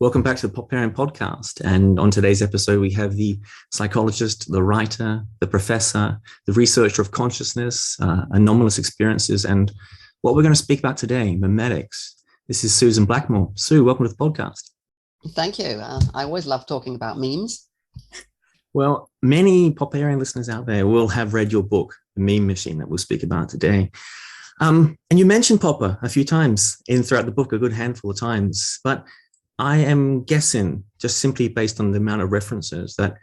Welcome back to the Popperian Podcast. And on today's episode, we have the psychologist, the writer, the professor, the researcher of consciousness, anomalous experiences, and what we're going to speak about today, memetics. This is Susan Blackmore. Sue, welcome to the podcast. Thank you. I always love talking about memes. Well, many Popperian listeners out there will have read your book, The Meme Machine, that we'll speak about today. And you mentioned Popper a few times throughout the book, a good handful of times, but I am guessing, just simply based on the amount of references, that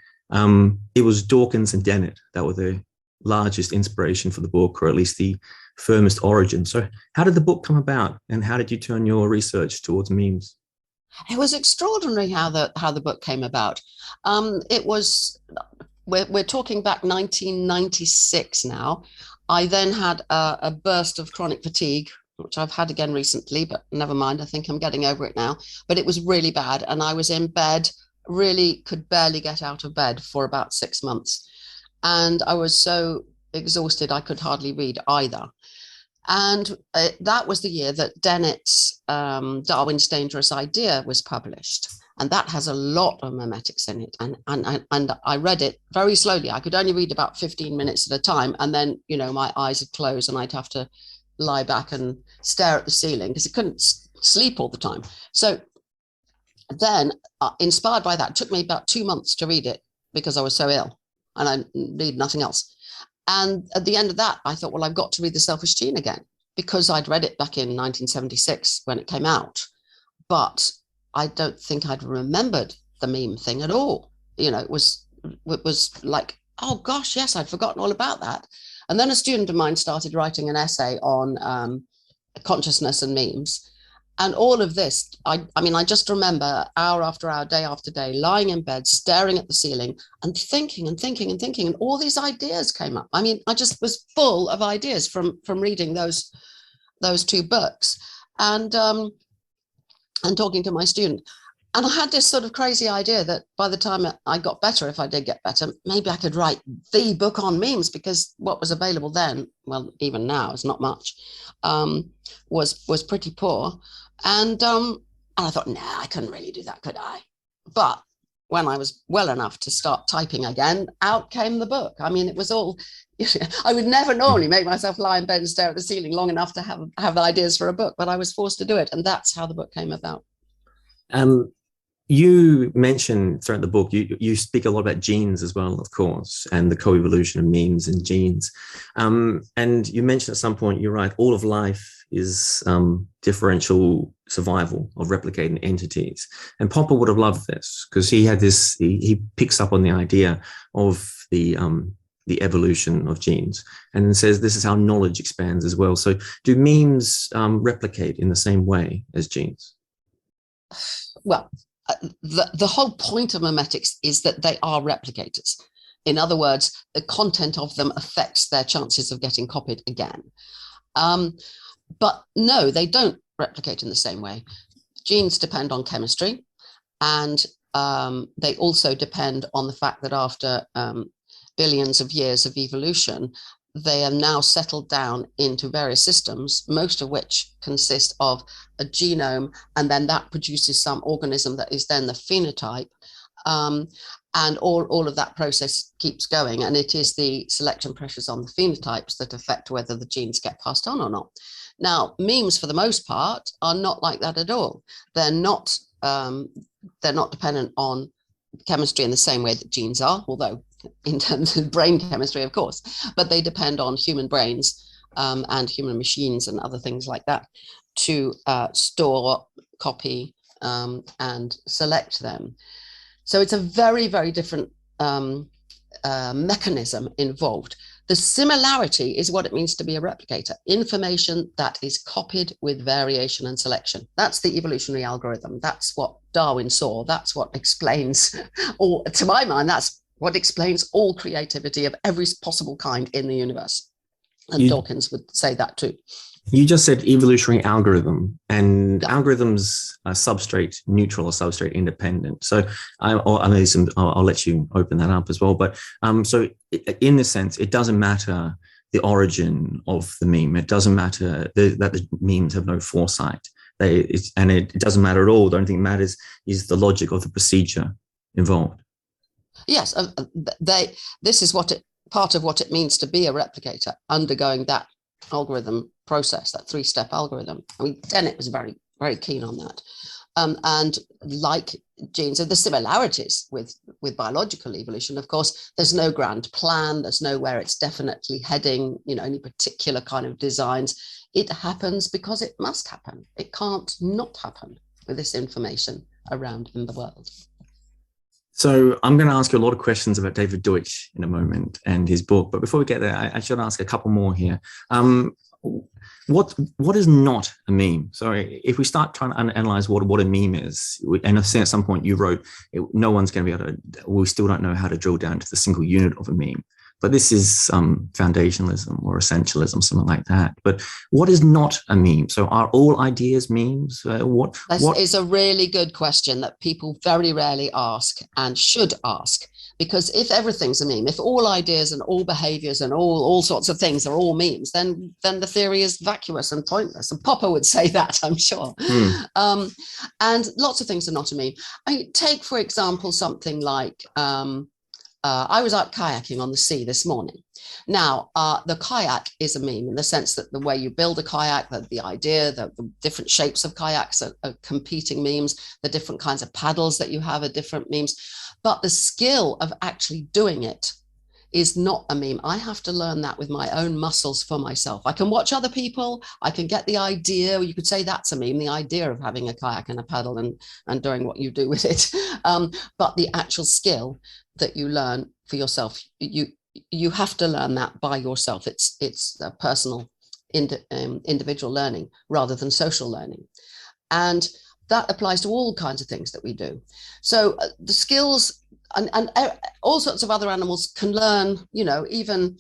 it was Dawkins and Dennett that were the largest inspiration for the book, or at least the firmest origin. So how did the book come about, and how did you turn your research towards memes? It was extraordinary how the book came about. We're talking back 1996 now. I then had a burst of chronic fatigue, which I've had again recently, but never mind. I think I'm getting over it now. But it was really bad. And I was in bed, really could barely get out of bed for about 6 months. And I was so exhausted, I could hardly read either. And that was the year that Dennett's Darwin's Dangerous Idea was published. And that has a lot of memetics in it. And I read it very slowly. I could only read about 15 minutes at a time. And then, my eyes would close and I'd have to lie back and stare at the ceiling because I couldn't sleep all the time. So then, inspired by that, it took me about 2 months to read it because I was so ill and I read nothing else. And at the end of that, I thought, well, I've got to read The Selfish Gene again, because I'd read it back in 1976 when it came out. But I don't think I'd remembered the meme thing at all. It was like, oh gosh, yes, I'd forgotten all about that. And then a student of mine started writing an essay on consciousness and memes. And all of this, I just remember hour after hour, day after day, lying in bed, staring at the ceiling and thinking. And all these ideas came up. I just was full of ideas from reading those two books and talking to my student. And I had this sort of crazy idea that by the time I got better, if I did get better, maybe I could write the book on memes, because what was available then, well, even now, is not much, was pretty poor. And I thought, I couldn't really do that, could I? But when I was well enough to start typing again, out came the book. It was all, I would never normally make myself lie in bed and stare at the ceiling long enough to have ideas for a book, but I was forced to do it. And that's how the book came about. You mentioned throughout the book, you speak a lot about genes as well, of course, and the co-evolution of memes and genes. And you mentioned at some point, you're right, all of life is differential survival of replicating entities. And Popper would have loved this, because he had this, he picks up on the idea of the evolution of genes and says this is how knowledge expands as well. So do memes replicate in the same way as genes? Well, the whole point of memetics is that they are replicators. In other words, the content of them affects their chances of getting copied again. But no, they don't replicate in the same way. Genes depend on chemistry, and they also depend on the fact that after billions of years of evolution, they are now settled down into various systems, most of which consist of a genome, and then that produces some organism that is then the phenotype. And all of that process keeps going. And it is the selection pressures on the phenotypes that affect whether the genes get passed on or not. Now, memes, for the most part, are not like that at all. They're not dependent on chemistry in the same way that genes are, although in terms of brain chemistry, of course, but they depend on human brains and human machines and other things like that to store, copy, and select them. So it's a very, very different mechanism involved. The similarity is what it means to be a replicator. Information that is copied with variation and selection. That's the evolutionary algorithm. That's what Darwin saw. That's what explains, or to my mind, that's what explains all creativity of every possible kind in the universe. And Dawkins would say that too. You just said evolutionary algorithm, and algorithms are substrate neutral or substrate independent. So I'll let you open that up as well. But so in this sense, it doesn't matter the origin of the meme. It doesn't matter that the memes have no foresight. And it doesn't matter at all. The only thing that matters is the logic of the procedure involved. Yes, this is part of what it means to be a replicator, undergoing that algorithm process, that 3-step algorithm. I mean, Dennett was very, very keen on that. And like genes, and the similarities with biological evolution, of course, there's no grand plan. There's nowhere it's definitely heading, any particular kind of designs. It happens because it must happen. It can't not happen with this information around in the world. So I'm going to ask you a lot of questions about David Deutsch in a moment and his book. But before we get there, I should ask a couple more here. What is not a meme? So if we start trying to analyze what a meme is, and I say at some point you wrote, no one's going to be able to, we still don't know how to drill down to the single unit of a meme. But this is foundationalism or essentialism, something like that. But what is not a meme? So are all ideas memes? What is a really good question that people very rarely ask and should ask. Because if everything's a meme, if all ideas and all behaviors and all sorts of things are all memes, then the theory is vacuous and pointless. And Popper would say that, I'm sure. And lots of things are not a meme. Take, for example, something like, I was out kayaking on the sea this morning. Now, the kayak is a meme in the sense that the way you build a kayak, the idea, the different shapes of kayaks are competing memes, the different kinds of paddles that you have are different memes. But the skill of actually doing it is not a meme. I have to learn that with my own muscles for myself. I can watch other people, I can get the idea, you could say that's a meme, the idea of having a kayak and a paddle and doing what you do with it. But the actual skill that you learn for yourself, you have to learn that by yourself. It's a personal individual learning rather than social learning. And that applies to all kinds of things that we do. So the skills and all sorts of other animals can learn, even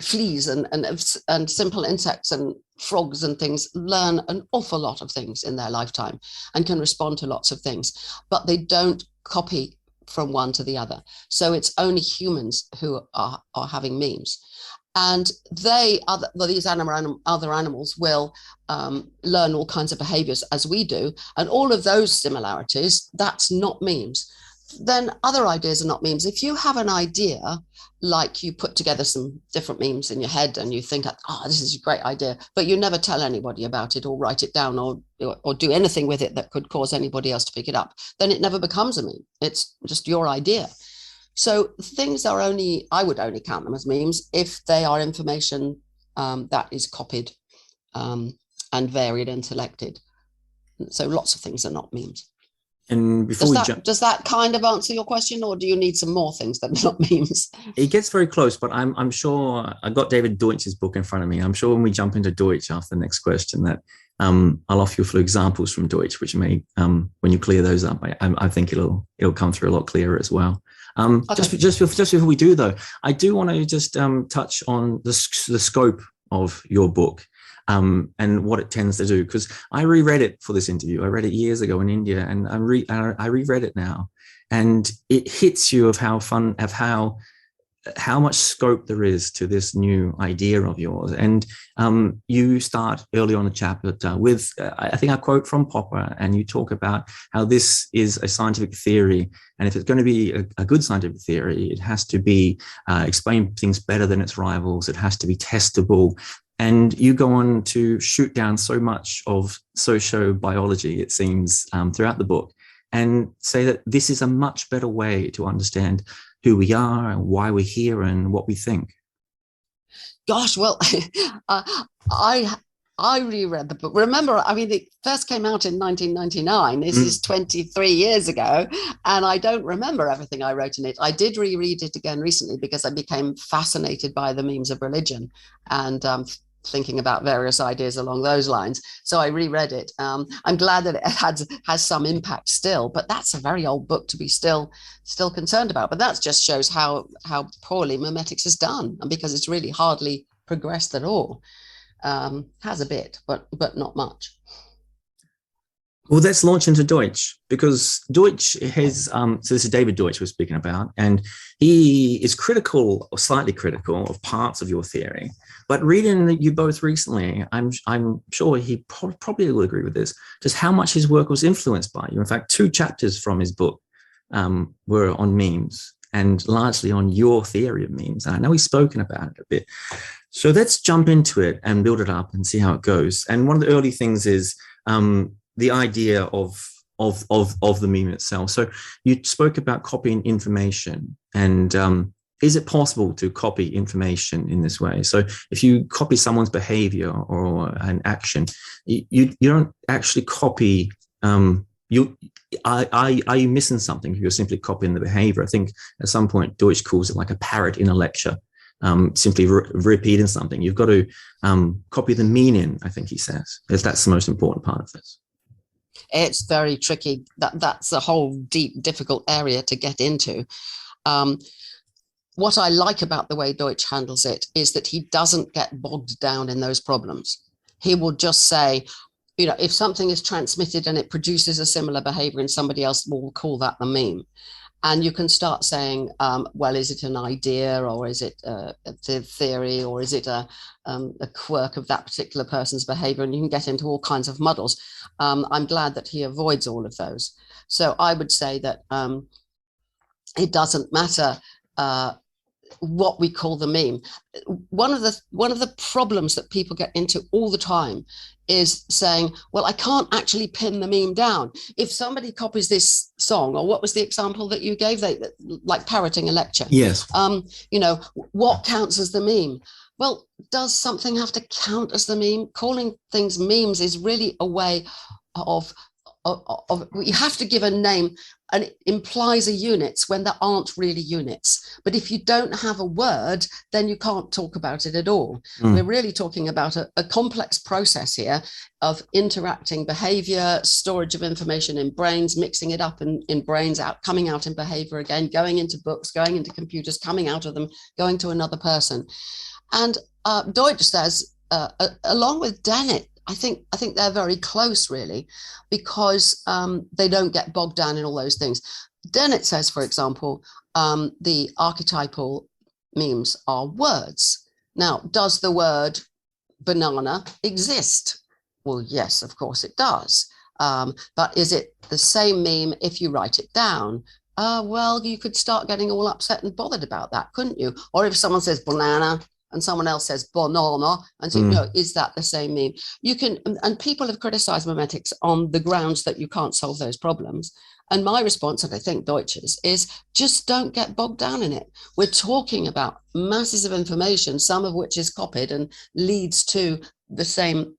fleas and simple insects and frogs and things learn an awful lot of things in their lifetime and can respond to lots of things, but they don't copy from one to the other. So it's only humans who are having memes. And these other animals will learn all kinds of behaviors as we do. And all of those similarities, that's not memes. Then other ideas are not memes. If you have an idea, like you put together some different memes in your head and you think, this is a great idea, but you never tell anybody about it or write it down or do anything with it that could cause anybody else to pick it up, then it never becomes a meme. It's just your idea. So things are I would only count them as memes if they are information that is copied and varied and selected. So lots of things are not memes. And does that kind of answer your question, or do you need some more things that are not memes? It gets very close, but I'm sure I got David Deutsch's book in front of me. I'm sure when we jump into Deutsch after the next question that I'll offer you a few examples from Deutsch, which may when you clear those up, I think it'll come through a lot clearer as well. Okay. Just before we do though, I do want to just touch on the scope of your book. And what it tends to do, because I reread it for this interview. I read it years ago in India, and I reread it now, and it hits you of how much scope there is to this new idea of yours. And you start early on the chapter with, I think I quote from Popper, and you talk about how this is a scientific theory, and if it's going to be a good scientific theory, it has to be explain things better than its rivals. It has to be testable. And you go on to shoot down so much of sociobiology, it seems, throughout the book, and say that this is a much better way to understand who we are and why we're here and what we think. Gosh, well, I reread the book. Remember, it first came out in 1999. This is 23 years ago, and I don't remember everything I wrote in it. I did reread it again recently because I became fascinated by the memes of religion and thinking about various ideas along those lines. So I reread it. I'm glad that it has some impact still, but that's a very old book to be still concerned about. But that just shows how poorly memetics is done, and because it's really hardly progressed at all. Has a bit, but not much. Well, let's launch into Deutsch, because Deutsch has, so this is David Deutsch we're speaking about, and he is critical or slightly critical of parts of your theory, But reading you both recently, I'm sure he probably will agree with this, just how much his work was influenced by you. In fact, 2 chapters from his book were on memes, and largely on your theory of memes. And I know he's spoken about it a bit. So let's jump into it and build it up and see how it goes. And one of the early things is the idea of the meme itself. So you spoke about copying information, and is it possible to copy information in this way? So if you copy someone's behavior or an action, you don't actually copy. Are you missing something if you're simply copying the behavior? I think at some point Deutsch calls it like a parrot in a lecture, simply repeating something. You've got to copy the meaning, I think he says, as that's the most important part of this. It's very tricky. That's a whole deep, difficult area to get into. What I like about the way Deutsch handles it is that he doesn't get bogged down in those problems. He will just say, if something is transmitted and it produces a similar behavior in somebody else, we'll call that the meme. And you can start saying, well, is it an idea, or is it a theory, or is it a quirk of that particular person's behavior? And you can get into all kinds of muddles. I'm glad that he avoids all of those. So I would say that it doesn't matter what we call the meme. One of the problems that people get into all the time is saying, well, I can't actually pin the meme down. If somebody copies this song, or what was the example that you gave, like parroting a lecture? Yes. What counts as the meme? Well, does something have to count as the meme? Calling things memes is really a way of you have to give a name, and it implies a units when there aren't really units. But if you don't have a word, then you can't talk about it at all. We're really talking about a complex process here of interacting behavior, storage of information in brains, mixing it up in brains, coming out in behavior again, going into books, going into computers, coming out of them, going to another person. And Deutsch says, along with Dennett, I think they're very close, really, because they don't get bogged down in all those things. Dennett says, for example, the archetypal memes are words. Now, does the word banana exist? Well, yes, of course it does. But is it the same meme if you write it down? Well, you could start getting all upset and bothered about that, couldn't you? Or if someone says banana and someone else says banana, and so, is that the same meme? You can, and people have criticized memetics on the grounds that you can't solve those problems. And my response, and I think Deutsch's, is just don't get bogged down in it. We're talking about masses of information, some of which is copied and leads to the same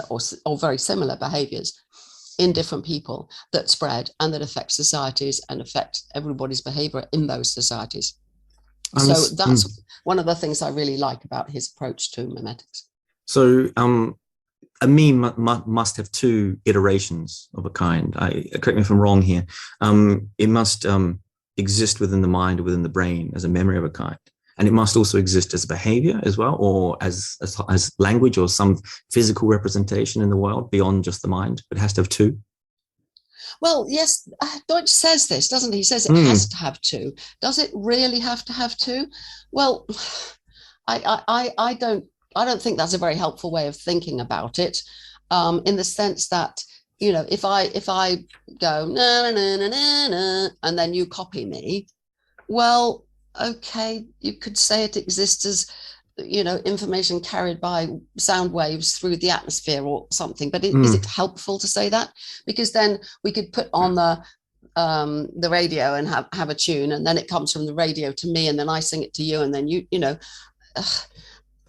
or very similar behaviors in different people that spread and that affect societies and affect everybody's behavior in those societies. So that's one of the things I really like about his approach to memetics. So a meme must have 2 iterations of a kind. Correct me if I'm wrong here. It must exist within the mind or within the brain as a memory of a kind. And it must also exist as a behavior as well, or as language or some physical representation in the world beyond just the mind. It has to have 2. Well, yes, Deutsch says this, doesn't he? He says it has to have 2. Does it really have to have 2? Well, I don't think that's a very helpful way of thinking about it, in the sense that, if I go na na na na na and then you copy me, well, okay, you could say it exists as information carried by sound waves through the atmosphere or something, but is it helpful to say that? Because then we could put on the radio and have a tune, and then it comes from the radio to me, and then I sing it to you, and then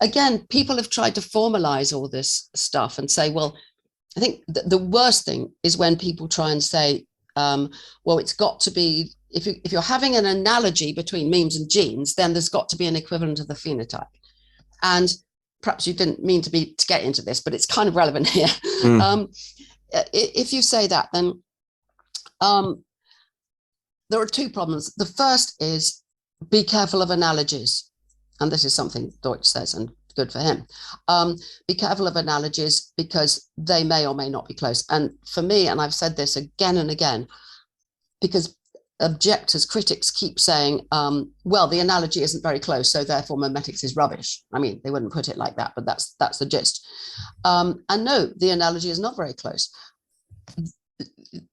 again, people have tried to formalize all this stuff and say, well, I think the worst thing is when people try and say, well, it's got to be, if you're having an analogy between memes and genes, then there's got to be an equivalent of the phenotype. And perhaps you didn't mean to get into this, but it's kind of relevant here. If you say that, then there are 2 problems. The first is be careful of analogies. And this is something Deutsch says, and good for him. Be careful of analogies because they may or may not be close. And for me, and I've said this again and again, because objectors, critics keep saying, well, the analogy isn't very close, so therefore memetics is rubbish. I mean, they wouldn't put it like that, but that's the gist. And no, the analogy is not very close.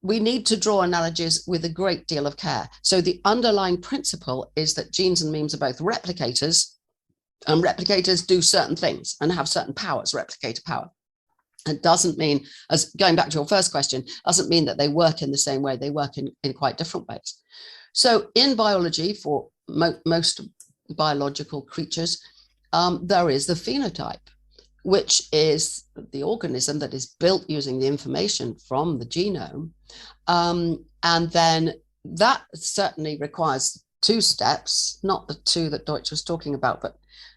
We need to draw analogies with a great deal of care. So the underlying principle is that genes and memes are both replicators, and replicators do certain things and have certain powers, replicator power. It doesn't mean, as going back to your first question, doesn't mean that they work in the same way. They work in quite different ways. So in biology, for most biological creatures, there is the phenotype, which is the organism that is built using the information from the genome. And then that certainly requires two steps, not the two that Deutsch was talking about, but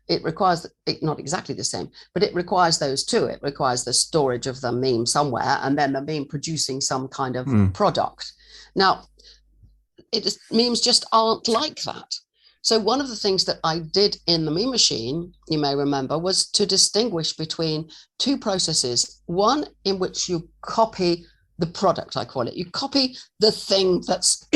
it requires, not exactly the same, but it requires those two. It requires the storage of the meme somewhere, and then the meme producing some kind of product. Now, memes just aren't like that. So one of the things that I did in the meme machine, you may remember, was to distinguish between two processes. One in which you copy the product, I call it. You copy the thing that's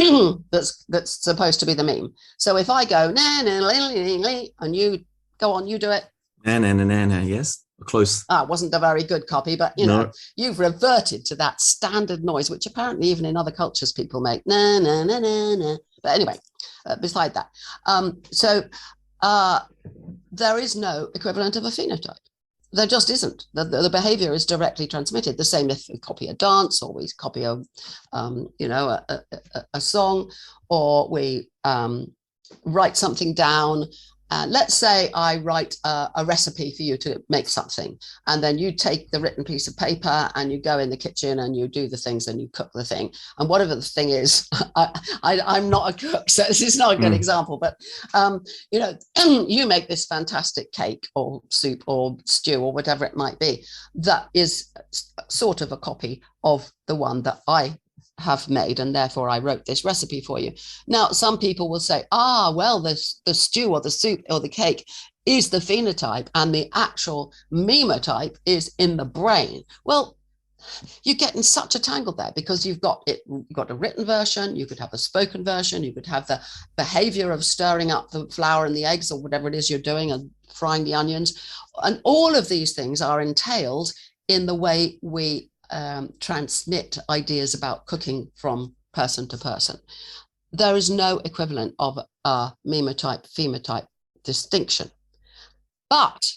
that's supposed to be the meme. So if I go, nah, nah, and you go on, you do it. Yes, close. It wasn't a very good copy, but you know, you've reverted to that standard noise, which apparently even in other cultures people make. Nah, nah, nah, nah, nah. But anyway, beside that, there is no equivalent of a phenotype. There just isn't. The behavior is directly transmitted. The same if we copy a dance, or we copy a song, or we write something down. Let's say I write a recipe for you to make something, and then you take the written piece of paper and you go in the kitchen and you do the things and you cook the thing. And whatever the thing is, I'm not a cook, so this is not a good example, but you make this fantastic cake or soup or stew or whatever it might be. That is sort of a copy of the one that I have made, and therefore I wrote this recipe for you. Now, some people will say, well, the stew or the soup or the cake is the phenotype and the actual memotype is in the brain. Well, you get in such a tangle there, because you've got a written version, you could have a spoken version, you could have the behavior of stirring up the flour and the eggs or whatever it is you're doing, and frying the onions. And all of these things are entailed in the way we transmit ideas about cooking from person to person. There is no equivalent of a memotype, phenotype distinction. But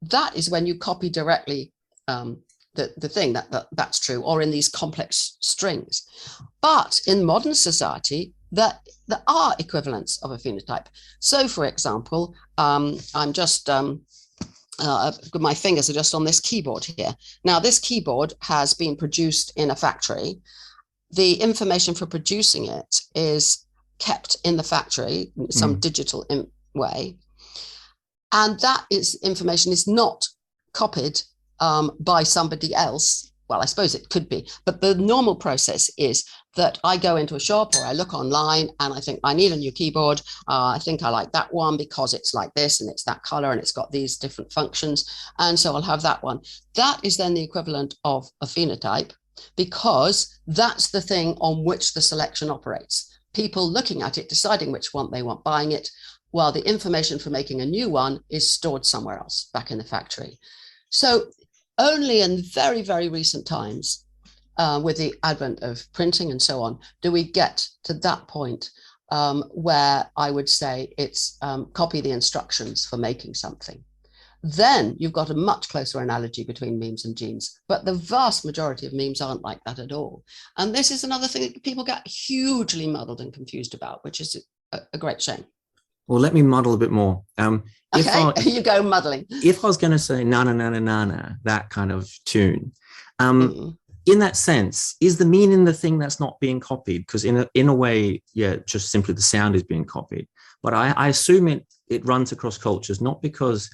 that is when you copy directly the thing, that's true, or in these complex strings. But in modern society, there are equivalents of a phenotype. So, for example, I'm just my fingers are just on this keyboard here. Now, this keyboard has been produced in a factory. The information for producing it is kept in the factory in some digital way. And that information is not copied by somebody else. Well, I suppose it could be, but the normal process is that I go into a shop or I look online and I think I need a new keyboard. I think I like that one because it's like this and it's that color and it's got these different functions. And so I'll have that one. That is then the equivalent of a phenotype, because that's the thing on which the selection operates. People looking at it, deciding which one they want, buying it, while the information for making a new one is stored somewhere else back in the factory. So only in very, very recent times, with the advent of printing and so on, do we get to that point where I would say it's copy the instructions for making something. Then you've got a much closer analogy between memes and genes. But the vast majority of memes aren't like that at all. And this is another thing that people get hugely muddled and confused about, which is a great shame. Well, let me muddle a bit more. You go muddling. If I was going to say na na na na na na, that kind of tune, in that sense, is the meaning the thing that's not being copied? Because in a way, just simply the sound is being copied. But I assume it runs across cultures, not because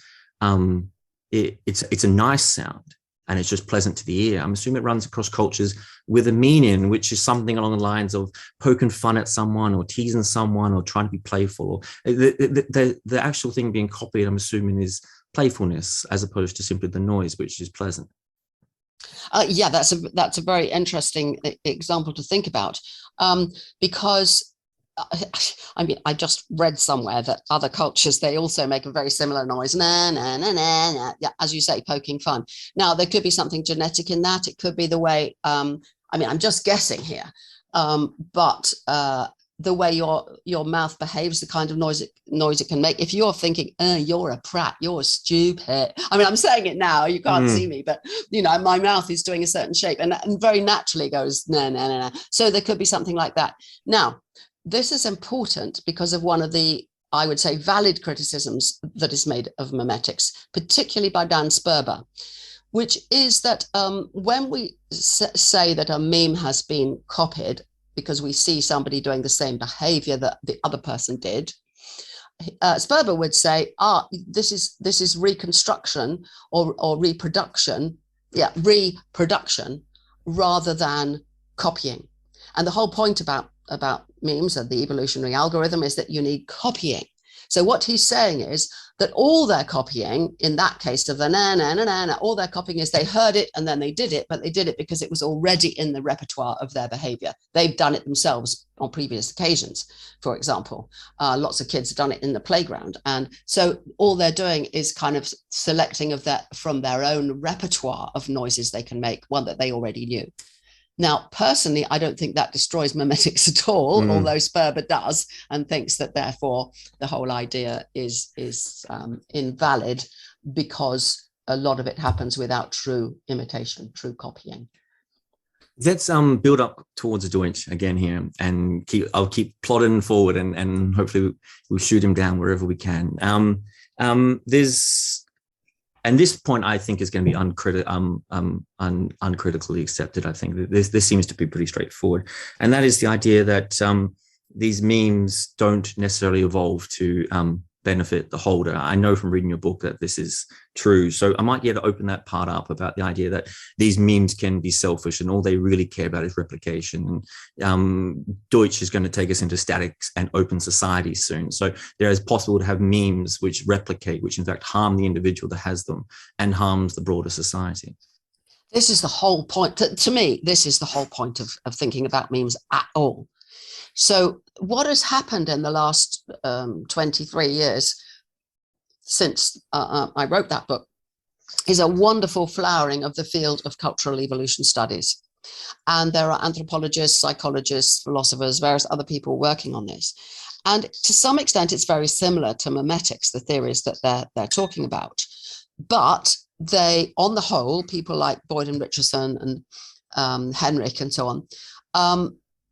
it's a nice sound and it's just pleasant to the ear. I'm assuming it runs across cultures with a meaning, which is something along the lines of poking fun at someone or teasing someone or trying to be playful. The actual thing being copied, I'm assuming, is playfulness as opposed to simply the noise, which is pleasant. That's a very interesting example to think about, because I mean, I just read somewhere that other cultures, they also make a very similar noise. Na, na, na, na, na. Yeah, as you say, poking fun. Now, there could be something genetic in that. It could be the way, I mean, I'm just guessing here, but the way your mouth behaves, the kind of noise it can make. If you're thinking, oh, you're a prat, you're stupid. I mean, I'm saying it now, you can't see me, but my mouth is doing a certain shape and very naturally goes, no, no, no, no. So there could be something like that. Now, this is important because of one of the, I would say, valid criticisms that is made of memetics, particularly by Dan Sperber, which is that when we say that a meme has been copied because we see somebody doing the same behavior that the other person did, Sperber would say, this is reconstruction or reproduction, reproduction rather than copying. And the whole point about memes and the evolutionary algorithm is that you need copying. So what he's saying is that all they're copying, in that case of the na, na, na, na, na, all they're copying is they heard it and then they did it, but they did it because it was already in the repertoire of their behavior. They've done it themselves on previous occasions, for example. Lots of kids have done it in the playground. And so all they're doing is kind of selecting from their own repertoire of noises they can make, one that they already knew. Now, personally, I don't think that destroys memetics at all, although Sperber does, and thinks that therefore the whole idea is invalid because a lot of it happens without true imitation, true copying. Let's build up towards Deutsch again here, and I'll keep plodding forward, and hopefully we'll shoot him down wherever we can. And this point, I think, is going to be uncritically accepted. I think this seems to be pretty straightforward. And that is the idea that these memes don't necessarily evolve to benefit the holder. I know from reading your book that this is true. So I might be able to open that part up about the idea that these memes can be selfish and all they really care about is replication. Deutsch is going to take us into static and open society soon. So there is possible to have memes which replicate, which in fact harm the individual that has them and harms the broader society. This is the whole point. To me, this is the whole point of thinking about memes at all. So what has happened in the last 23 years since I wrote that book is a wonderful flowering of the field of cultural evolution studies. And there are anthropologists, psychologists, philosophers, various other people working on this. And to some extent, it's very similar to memetics, the theories that they're talking about. But they, on the whole, people like Boyd and Richardson and Henrich and so on,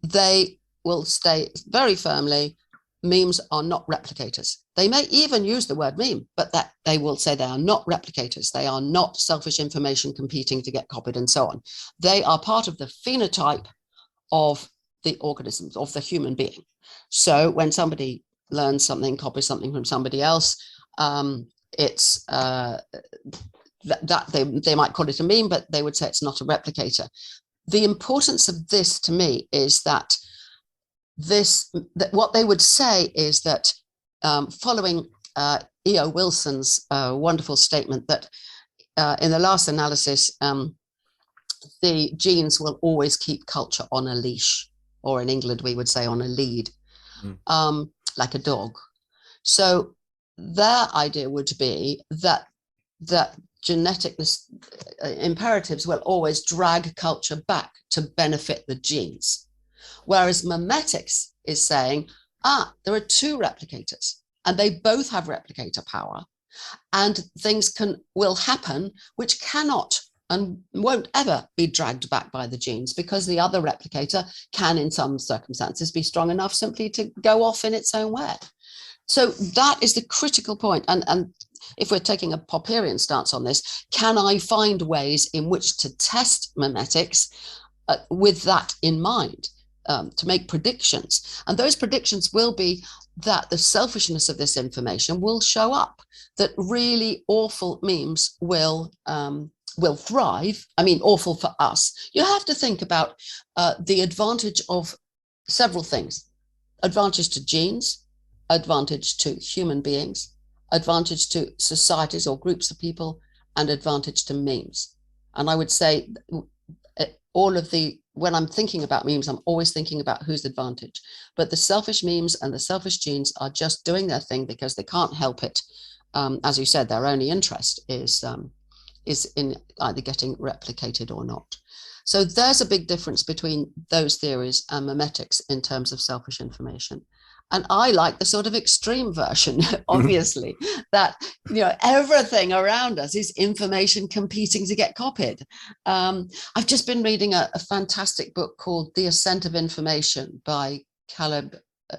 they will stay very firmly, memes are not replicators. They may even use the word meme, but that they will say they are not replicators. They are not selfish information competing to get copied and so on. They are part of the phenotype of the organisms, of the human being. So when somebody learns something, copies something from somebody else, it's that they might call it a meme, but they would say it's not a replicator. The importance of this to me is that what they would say is that following E.O. Wilson's wonderful statement that in the last analysis, the genes will always keep culture on a leash, or in England, we would say on a lead, like a dog. So their idea would be that genetic imperatives will always drag culture back to benefit the genes. Whereas memetics is saying, there are two replicators and they both have replicator power, and things will happen which cannot and won't ever be dragged back by the genes because the other replicator can, in some circumstances, be strong enough simply to go off in its own way. So that is the critical point. And if we're taking a Popperian stance on this, can I find ways in which to test memetics with that in mind? To make predictions, and those predictions will be that the selfishness of this information will show up, that really awful memes will thrive. I mean, awful for us. You have to think about the advantage of several things: advantage to genes, advantage to human beings, advantage to societies or groups of people, and advantage to memes. And I would say all of the when I'm thinking about memes, I'm always thinking about whose advantage. But the selfish memes and the selfish genes are just doing their thing because they can't help it. As you said, their only interest is in either getting replicated or not. So there's a big difference between those theories and memetics in terms of selfish information. And I like the sort of extreme version, obviously, that everything around us is information competing to get copied. I've just been reading a fantastic book called The Ascent of Information by Caleb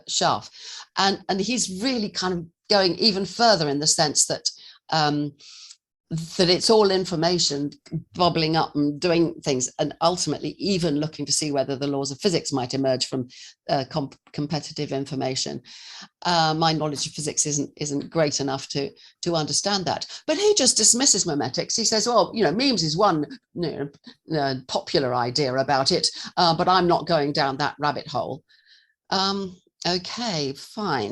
Schaff. And he's really kind of going even further in the sense that that it's all information bubbling up and doing things, and ultimately even looking to see whether the laws of physics might emerge from competitive information. My knowledge of physics isn't great enough to understand that, but he just dismisses memetics. He says, well, memes is one popular idea about it, but I'm not going down that rabbit hole. Okay, fine.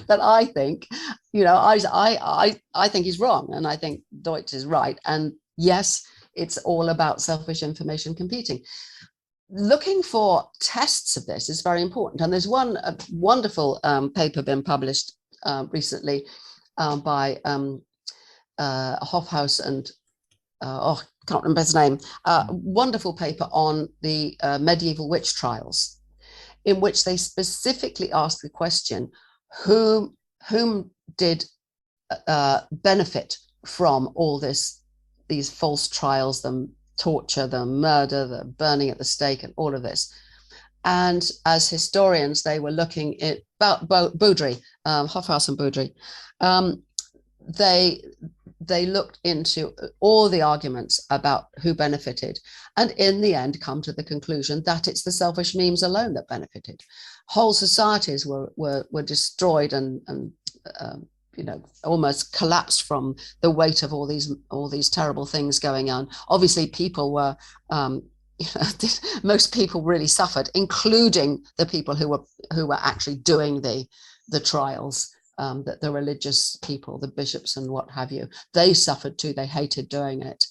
But I think, I think he's wrong, and I think Deutsch is right. And yes, it's all about selfish information competing. Looking for tests of this is very important. And there's one wonderful paper been published recently by Hofhaus and can't remember his name. Wonderful paper on the medieval witch trials, in which they specifically ask the question, whom did benefit from all these false trials, the torture, the murder, the burning at the stake, and all of this. And as historians, they were looking at Baudry, Hofhaus and Baudry. They looked into all the arguments about who benefited, and in the end come to the conclusion that it's the selfish memes alone that benefited. Whole societies were destroyed and almost collapsed from the weight of all these terrible things going on. Obviously, people were most people really suffered, including the people who were actually doing the trials. That the religious people, the bishops and what have you, they suffered too. They hated doing it.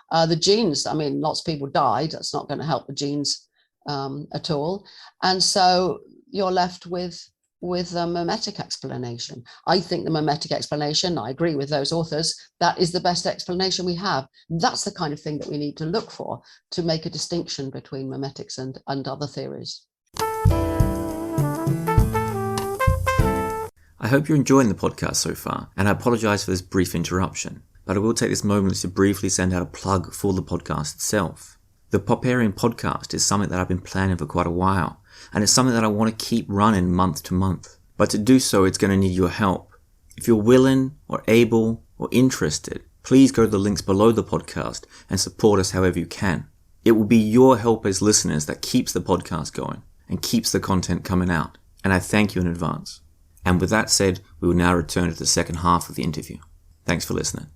The genes, lots of people died. That's not going to help the genes at all. And so you're left with a memetic explanation. I think the memetic explanation, I agree with those authors, that is the best explanation we have. That's the kind of thing that we need to look for to make a distinction between memetics and other theories. I hope you're enjoying the podcast so far, and I apologize for this brief interruption, but I will take this moment to briefly send out a plug for the podcast itself. The Popperian Podcast is something that I've been planning for quite a while, and it's something that I want to keep running month to month. But to do so, it's going to need your help. If you're willing or able or interested, please go to the links below the podcast and support us however you can. It will be your help as listeners that keeps the podcast going and keeps the content coming out, and I thank you in advance. And with that said, we will now return to the second half of the interview. Thanks for listening.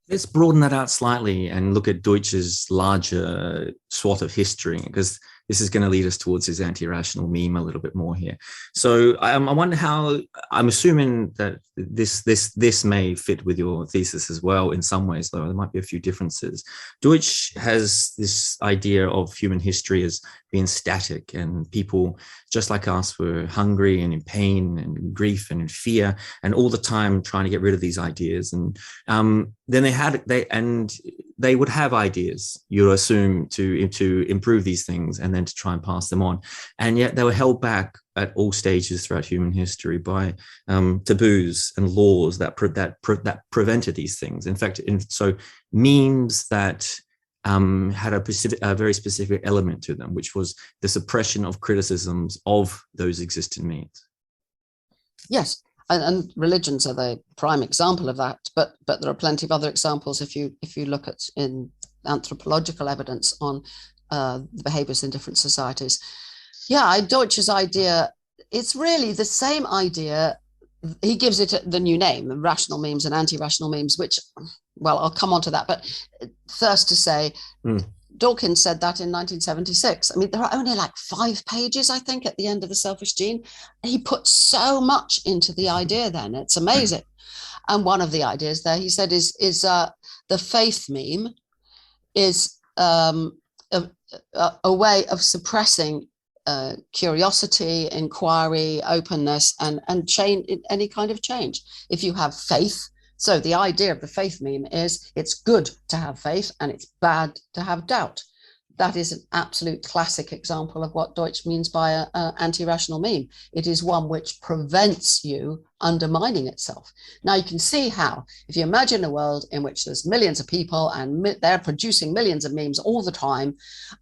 Let's broaden that out slightly and look at Deutsch's larger swath of history, because this is going to lead us towards his anti-rational meme a little bit more here. So I wonder how, I'm assuming that this may fit with your thesis as well in some ways, though there might be a few differences. Deutsch has this idea of human history as being static, and people just like us were hungry and in pain and grief and in fear and all the time trying to get rid of these ideas. And then they would have ideas, you assume, to improve these things and then to try and pass them on. And yet they were held back at all stages throughout human history by taboos and laws that prevented these things. In fact, so memes that had a very specific element to them, which was the suppression of criticisms of those existing memes. Yes. And religions are the prime example of that, but there are plenty of other examples if you look at in anthropological evidence on the behaviors in different societies. Yeah, Deutsch's idea, it's really the same idea. He gives it the new name, rational memes and anti-rational memes, which, well, I'll come on to that. But first to say, Dawkins said that in 1976. There are only like 5 pages, I think, at the end of The Selfish Gene. He put so much into the idea then. It's amazing. And one of the ideas there, he said, is the faith meme is a way of suppressing curiosity, inquiry, openness, and change, any kind of change. If you have faith, so the idea of the faith meme is it's good to have faith and it's bad to have doubt. That is an absolute classic example of what Deutsch means by an anti-rational meme. It is one which prevents you undermining itself. Now you can see how, if you imagine a world in which there's millions of people and they're producing millions of memes all the time,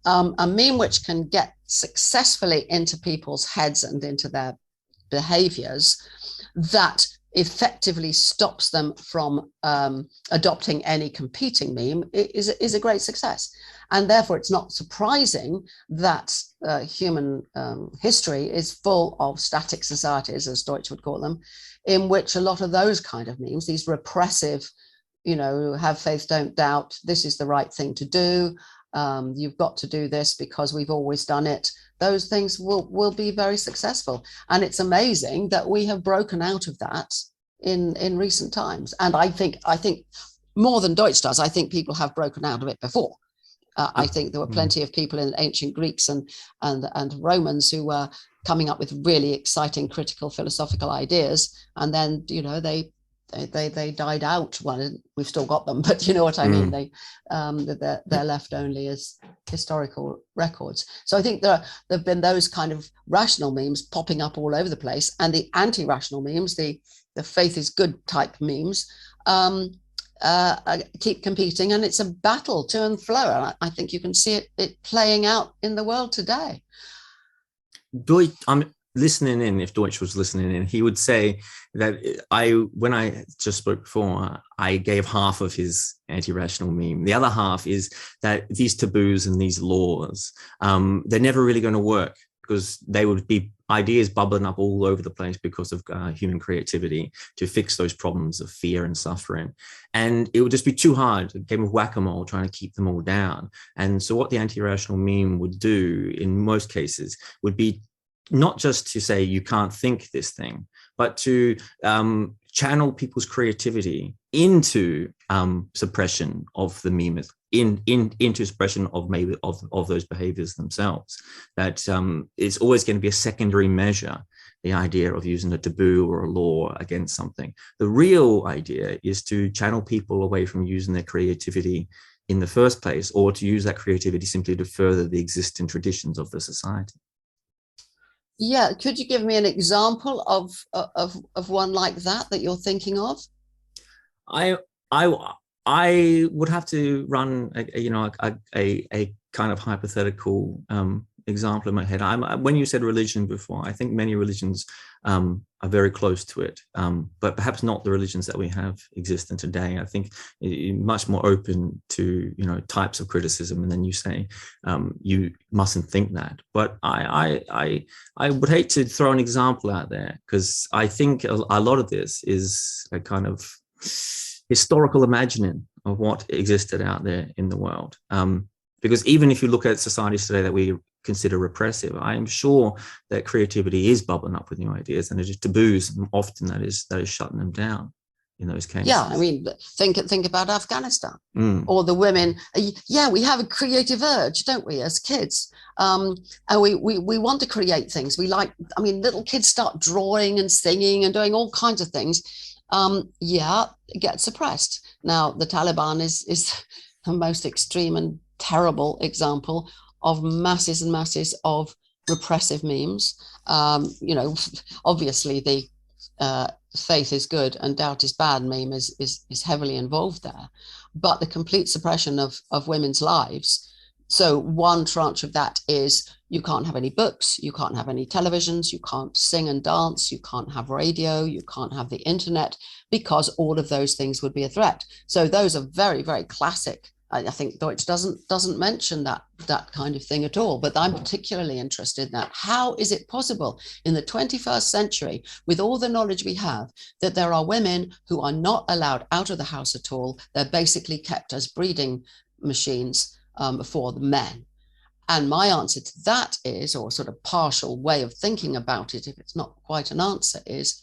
a meme which can get successfully into people's heads and into their behaviors, that effectively stops them from adopting any competing meme, is a great success. And therefore, it's not surprising that human history is full of static societies, as Deutsch would call them, in which a lot of those kind of memes, these repressive, have faith, don't doubt, this is the right thing to do, you've got to do this because we've always done it, those things will be very successful. And it's amazing that we have broken out of that in recent times. And I think more than Deutsch does, I think people have broken out of it before. I think there were plenty of people in ancient Greeks and Romans who were coming up with really exciting critical philosophical ideas, and then they died out. Well, we've still got them, but you know what I mean. They're left only as historical records. So I think there've been those kind of rational memes popping up all over the place, and the anti-rational memes, the faith is good type memes, keep competing, and it's a battle to and fro. And I think you can see it playing out in the world today. Deutsch, I'm listening in. If Deutsch was listening in, he would say that when I just spoke before, I gave half of his anti-rational meme. The other half is that these taboos and these laws, they're never really going to work, because they would be ideas bubbling up all over the place because of human creativity to fix those problems of fear and suffering. And it would just be too hard, a game of whack-a-mole trying to keep them all down. And so what the anti-rational meme would do in most cases would be not just to say you can't think this thing, but to channel people's creativity into suppression of the meme, into suppression of maybe of those behaviors themselves. That it's always going to be a secondary measure, the idea of using a taboo or a law against something. The real idea is to channel people away from using their creativity in the first place, or to use that creativity simply to further the existing traditions of the society. Yeah, could you give me an example of one like that you're thinking of? I would have to run a kind of hypothetical example in my head. When you said religion before, I think many religions are very close to it, but perhaps not the religions that we have existing today. I think much more open to types of criticism, and then you say you mustn't think that. But I would hate to throw an example out there, because I think a lot of this is a kind of historical imagining of what existed out there in the world. Because even if you look at societies today that we consider repressive, I am sure that creativity is bubbling up with new ideas, and there's just taboos often that is shutting them down in those cases. Yeah, I mean, think about Afghanistan or the women. Yeah, we have a creative urge, don't we, as kids? And we want to create things. Little kids start drawing and singing and doing all kinds of things. It gets suppressed. Now, the Taliban is the most extreme and terrible example of masses and masses of repressive memes. Obviously the faith is good and doubt is bad meme is heavily involved there, but the complete suppression of women's lives. So one tranche of that is you can't have any books, you can't have any televisions, you can't sing and dance, you can't have radio, you can't have the internet, because all of those things would be a threat. So those are very, very classic. I think Deutsch doesn't mention that kind of thing at all, but I'm particularly interested in that. How is it possible in the 21st century, with all the knowledge we have, that there are women who are not allowed out of the house at all? They're basically kept as breeding machines for the men. And my answer to that is, or sort of partial way of thinking about it, if it's not quite an answer, is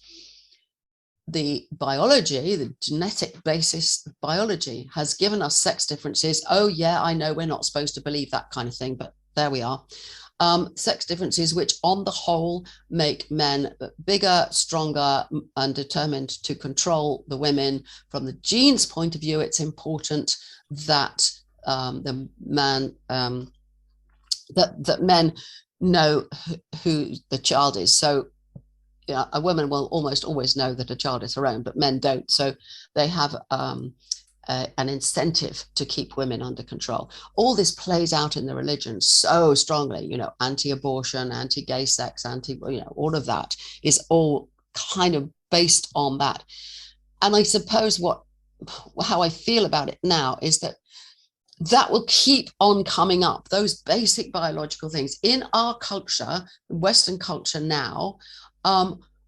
the biology, the genetic basis of biology has given us sex differences. Oh yeah, I know we're not supposed to believe that kind of thing, but there we are. Sex differences which on the whole make men bigger, stronger, and determined to control the women. From the genes point of view, it's important that the man that men know who the child is. So yeah, a woman will almost always know that a child is her own, but men don't. So they have an incentive to keep women under control. All this plays out in the religion so strongly, anti-abortion, anti-gay sex, all of that is all kind of based on that. And I suppose how I feel about it now is that will keep on coming up, those basic biological things. In our culture, Western culture now,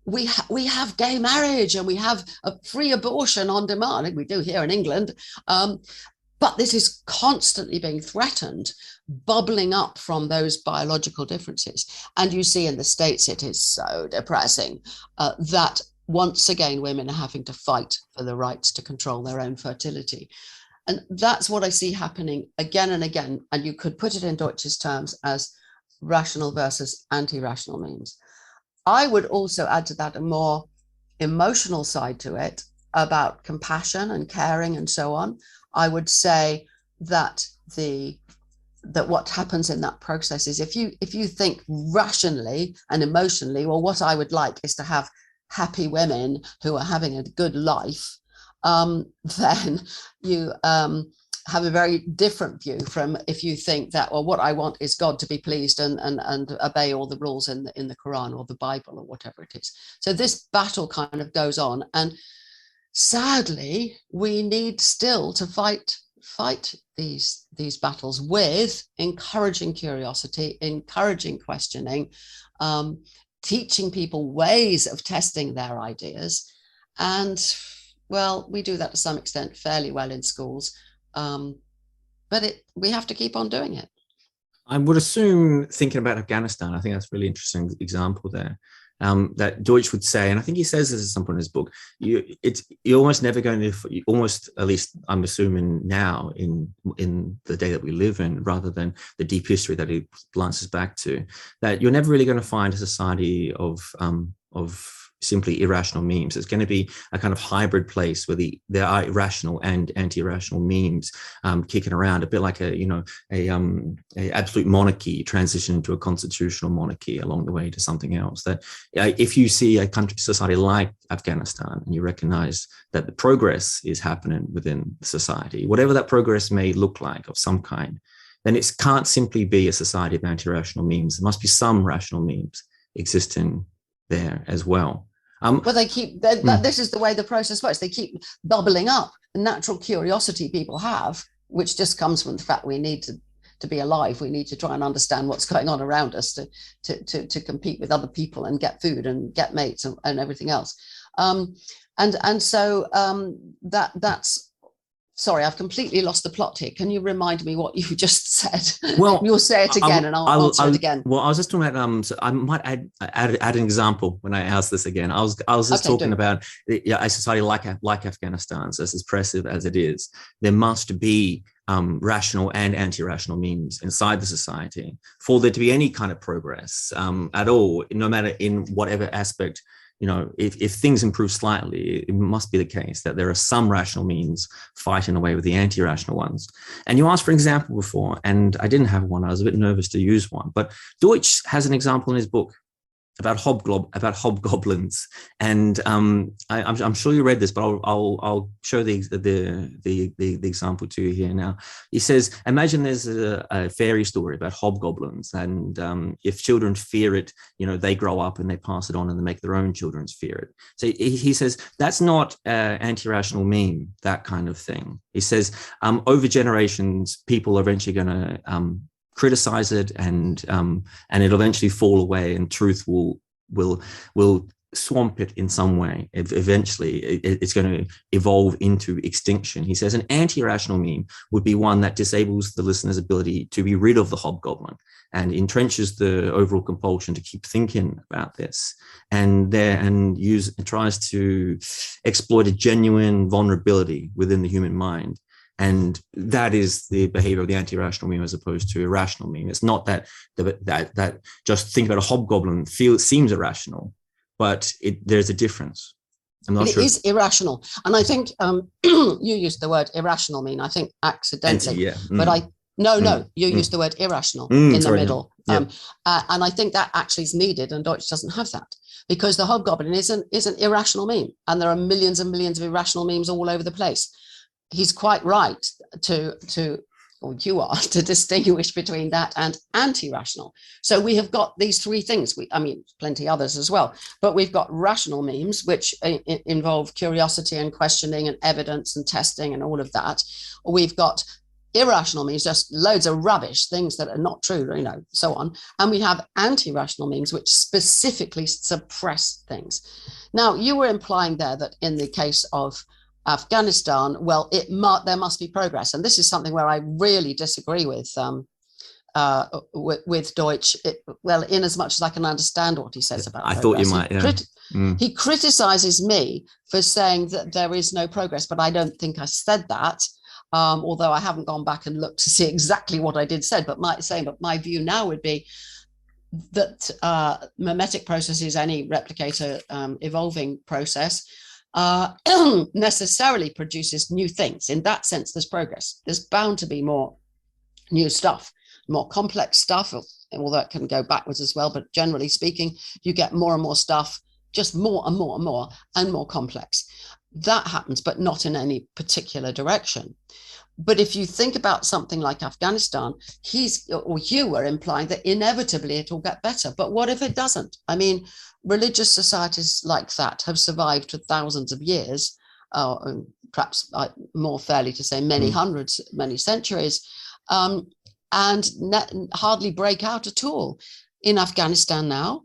we have gay marriage and we have a free abortion on demand, like we do here in England. But this is constantly being threatened, bubbling up from those biological differences. And you see in the States, it is so depressing that once again, women are having to fight for the rights to control their own fertility. And that's what I see happening again and again. And you could put it in Deutsch's terms as rational versus anti-rational memes. I would also add to that a more emotional side to it about compassion and caring and so on. I would say that what happens in that process is if you think rationally and emotionally, well, what I would like is to have happy women who are having a good life, then you have a very different view from if you think that, well, what I want is God to be pleased and obey all the rules in the Quran or the Bible or whatever it is. So this battle kind of goes on, and sadly, we need still to fight these battles with encouraging curiosity, encouraging questioning, teaching people ways of testing their ideas. And well, we do that to some extent fairly well in schools. But we have to keep on doing it. I would assume, thinking about Afghanistan, I think that's a really interesting example there, that Deutsch would say, and I think he says this at some point in his book, you're almost never going to, almost, at least I'm assuming now in the day that we live in, rather than the deep history that he glances back to, that you're never really going to find a society of simply irrational memes. It's going to be a kind of hybrid place where there are irrational and anti-irrational memes kicking around, a bit like a absolute monarchy transition into a constitutional monarchy along the way to something else. That if you see a country, society like Afghanistan, and you recognize that the progress is happening within society, whatever that progress may look like of some kind, then it can't simply be a society of anti-rational memes. There must be some rational memes existing there as well. Well, they keep, this is the way the process works. They keep bubbling up. The natural curiosity people have, which just comes from the fact we need to be alive. We need to try and understand what's going on around us to compete with other people and get food and get mates and everything else. So that's, sorry, I've completely lost the plot here. Can you remind me what you just said? Well, you'll say it again and I'll answer it again. Well, I was just talking about, so I might add an example when I ask this again. I was just talking about a society like Afghanistan, as impressive as it is. There must be rational and anti-rational means inside the society for there to be any kind of progress at all, no matter in whatever aspect. If things improve slightly, it must be the case that there are some rational means fighting away with the anti-rational ones. And you asked for an example before, and I didn't have one. I was a bit nervous to use one. But Deutsch has an example in his book about hobgoblins, and I'm sure you read this, but I'll show the example to you here now. He says, imagine there's a fairy story about hobgoblins, and if children fear it, they grow up and they pass it on and they make their own children fear it. So he says that's not anti-rational meme, that kind of thing. He says over generations, people are eventually going to criticize it, and it'll eventually fall away, and truth will swamp it in some way. Eventually, it's going to evolve into extinction. He says an anti-rational meme would be one that disables the listener's ability to be rid of the hobgoblin and entrenches the overall compulsion to keep thinking about this, and tries to exploit a genuine vulnerability within the human mind. And that is the behavior of the anti-rational meme as opposed to irrational meme. It's not that just think about a hobgoblin seems irrational, but there's a difference. I'm not sure. It is irrational. And I think you used the word irrational meme, I think accidentally. But you used the word irrational in the middle. Yeah. And I think that actually is needed, and Deutsch doesn't have that, because the hobgoblin is an irrational meme. And there are millions and millions of irrational memes all over the place. He's quite right to distinguish between that and anti-rational. So we have got these three things. Plenty others as well, but we've got rational memes, which involve curiosity and questioning and evidence and testing and all of that. We've got irrational memes, just loads of rubbish, things that are not true, so on. And we have anti-rational memes, which specifically suppress things. Now, you were implying there that in the case of Afghanistan, well, there must be progress, and this is something where I really disagree with Deutsch. In as much as I can understand what he says about progress. I thought you might. Yeah. He criticizes me for saying that there is no progress, but I don't think I said that. Although I haven't gone back and looked to see exactly what I did say, but my view now would be that mimetic process is any replicator evolving process. Necessarily produces new things. In that sense, there's progress. There's bound to be more new stuff, more complex stuff, although it can go backwards as well. But generally speaking, you get more and more stuff, just more and more and more and more complex. That happens, but not in any particular direction. But if you think about something like Afghanistan, you were implying that inevitably it will get better. But what if it doesn't? Religious societies like that have survived for thousands of years, perhaps more fairly to say many hundreds, many centuries, and hardly break out at all. In Afghanistan now,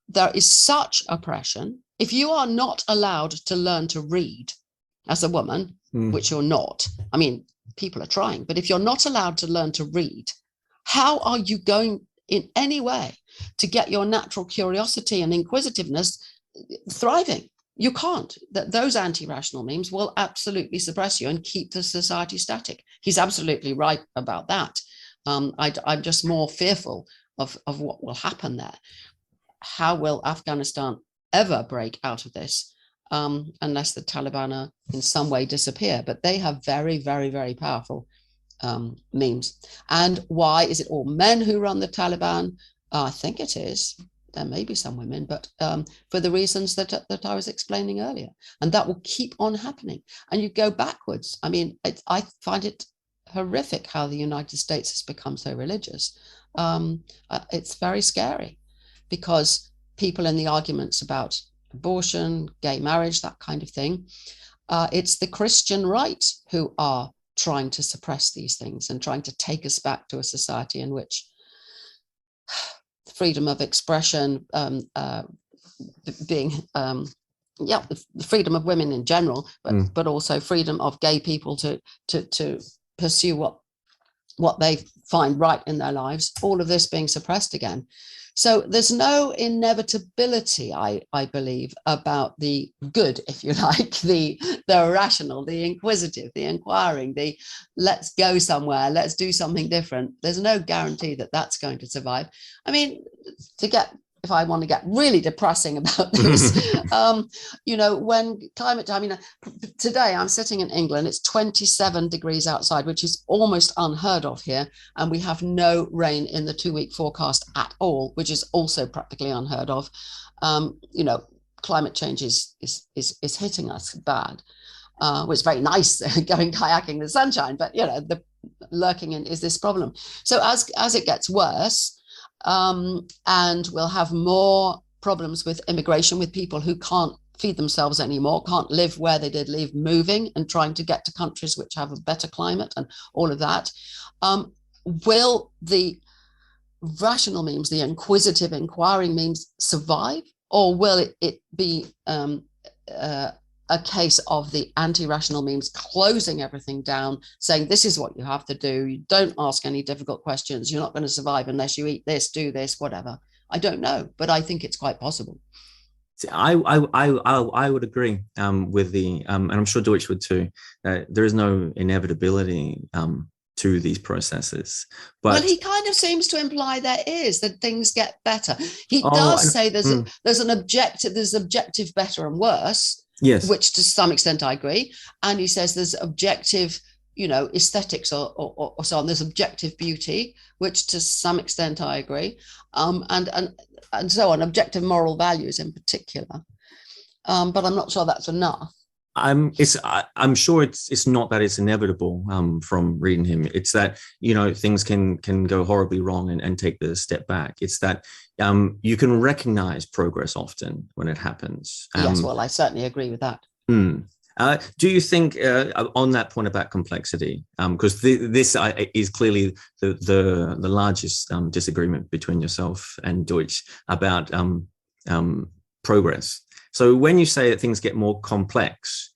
there is such oppression. If you are not allowed to learn to read as a woman, which you're not, people are trying, but if you're not allowed to learn to read, how are you going in any way to get your natural curiosity and inquisitiveness thriving? You can't. Those anti-rational memes will absolutely suppress you and keep the society static. He's absolutely right about that. I'm just more fearful of what will happen there. How will Afghanistan ever break out of this unless the Taliban in some way disappear? But they have very, very, very powerful memes. And why is it all men who run the Taliban? I think it is. There may be some women, but for the reasons that I was explaining earlier. And that will keep on happening. And you go backwards. I find it horrific how the United States has become so religious. It's very scary, because people in the arguments about abortion, gay marriage, that kind of thing, it's the Christian right who are trying to suppress these things and trying to take us back to a society in which freedom of expression, the freedom of women in general, but also freedom of gay people to pursue what they find right in their lives, all of this being suppressed again. So there's no inevitability, I believe, about the good, if you like, the rational, the inquisitive, the inquiring, the let's go somewhere, let's do something different. There's no guarantee that that's going to survive. If I want to get really depressing about this, when climate, today I'm sitting in England, it's 27 degrees outside, which is almost unheard of here. And we have no rain in the 2-week forecast at all, which is also practically unheard of. Climate change is hitting us bad. It's very nice going kayaking in the sunshine, but, the lurking in is this problem. So as it gets worse, and we'll have more problems with immigration, with people who can't feed themselves anymore, can't live where they did live, moving and trying to get to countries which have a better climate and all of that. Will the rational memes, the inquisitive, inquiring memes survive? Or will it be a case of the anti-rational memes closing everything down, saying this is what you have to do, you don't ask any difficult questions, you're not going to survive unless you eat this, do this, whatever? I don't know, but I think it's quite possible. See, I would agree with the and I'm sure Deutsch would too. There is no inevitability to these processes, but well, he kind of seems to imply there is, that things get better. He does say there's an objective, there's objective better and worse. Yes, which to some extent I agree. And he says there's objective, aesthetics or so on. There's objective beauty, which to some extent I agree, and so on. Objective moral values in particular, but I'm not sure that's enough. I'm sure it's not that it's inevitable from reading him. It's that things can go horribly wrong and take the step back. It's that you can recognize progress often when it happens. Yes, well, I certainly agree with that. Do you think on that point about complexity, because this is clearly the largest disagreement between yourself and Deutsch about progress? So when you say that things get more complex,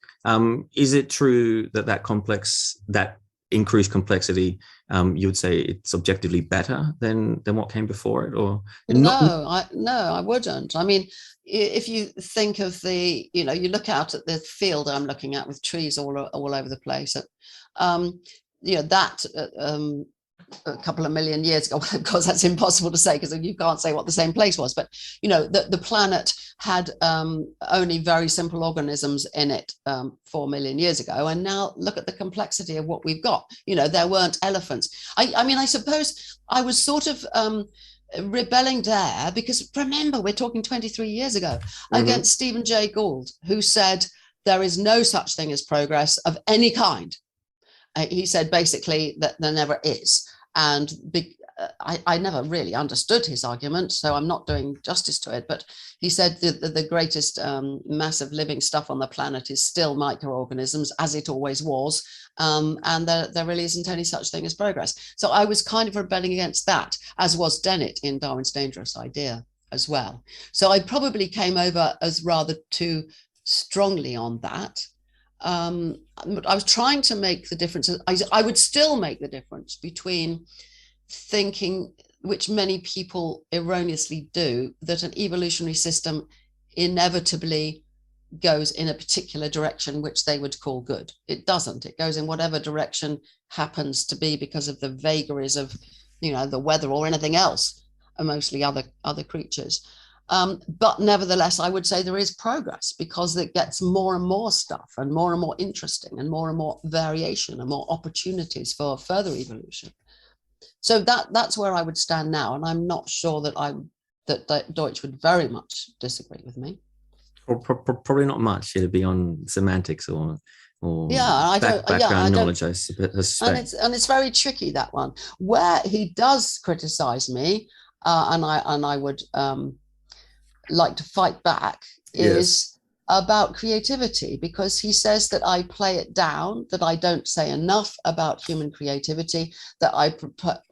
is it true that increased complexity, you would say it's objectively better than what came before it, or no? I wouldn't. I mean, if you think of you look out at the field I'm looking at with trees all over the place, a couple of million years ago, of course that's impossible to say because you can't say what the same place was, but the planet had only very simple organisms in it 4 million years ago, and now look at the complexity of what we've got. There weren't elephants. I mean, I suppose I was sort of rebelling there because remember, we're talking 23 years ago against Stephen Jay Gould, who said there is no such thing as progress of any kind. He said basically that there never is. And I never really understood his argument, so I'm not doing justice to it. But he said that the greatest massive living stuff on the planet is still microorganisms, as it always was. And there really isn't any such thing as progress. So I was kind of rebelling against that, as was Dennett in Darwin's Dangerous Idea as well. So I probably came over as rather too strongly on that. I was trying to make the difference. I would still make the difference between thinking, which many people erroneously do, that an evolutionary system inevitably goes in a particular direction which they would call good. It doesn't. It goes in whatever direction happens to be because of the vagaries of, the weather or anything else, and mostly other creatures. But nevertheless, I would say there is progress because it gets more and more stuff and more interesting and more variation and more opportunities for further evolution. So that's where I would stand now. And I'm not sure that Deutsch would very much disagree with me. Probably not much. It'd be on semantics or background knowledge, I suspect. And it's very tricky, that one. Where he does criticize me, and I would like to fight back, is about creativity, because he says that I play it down, that I don't say enough about human creativity, that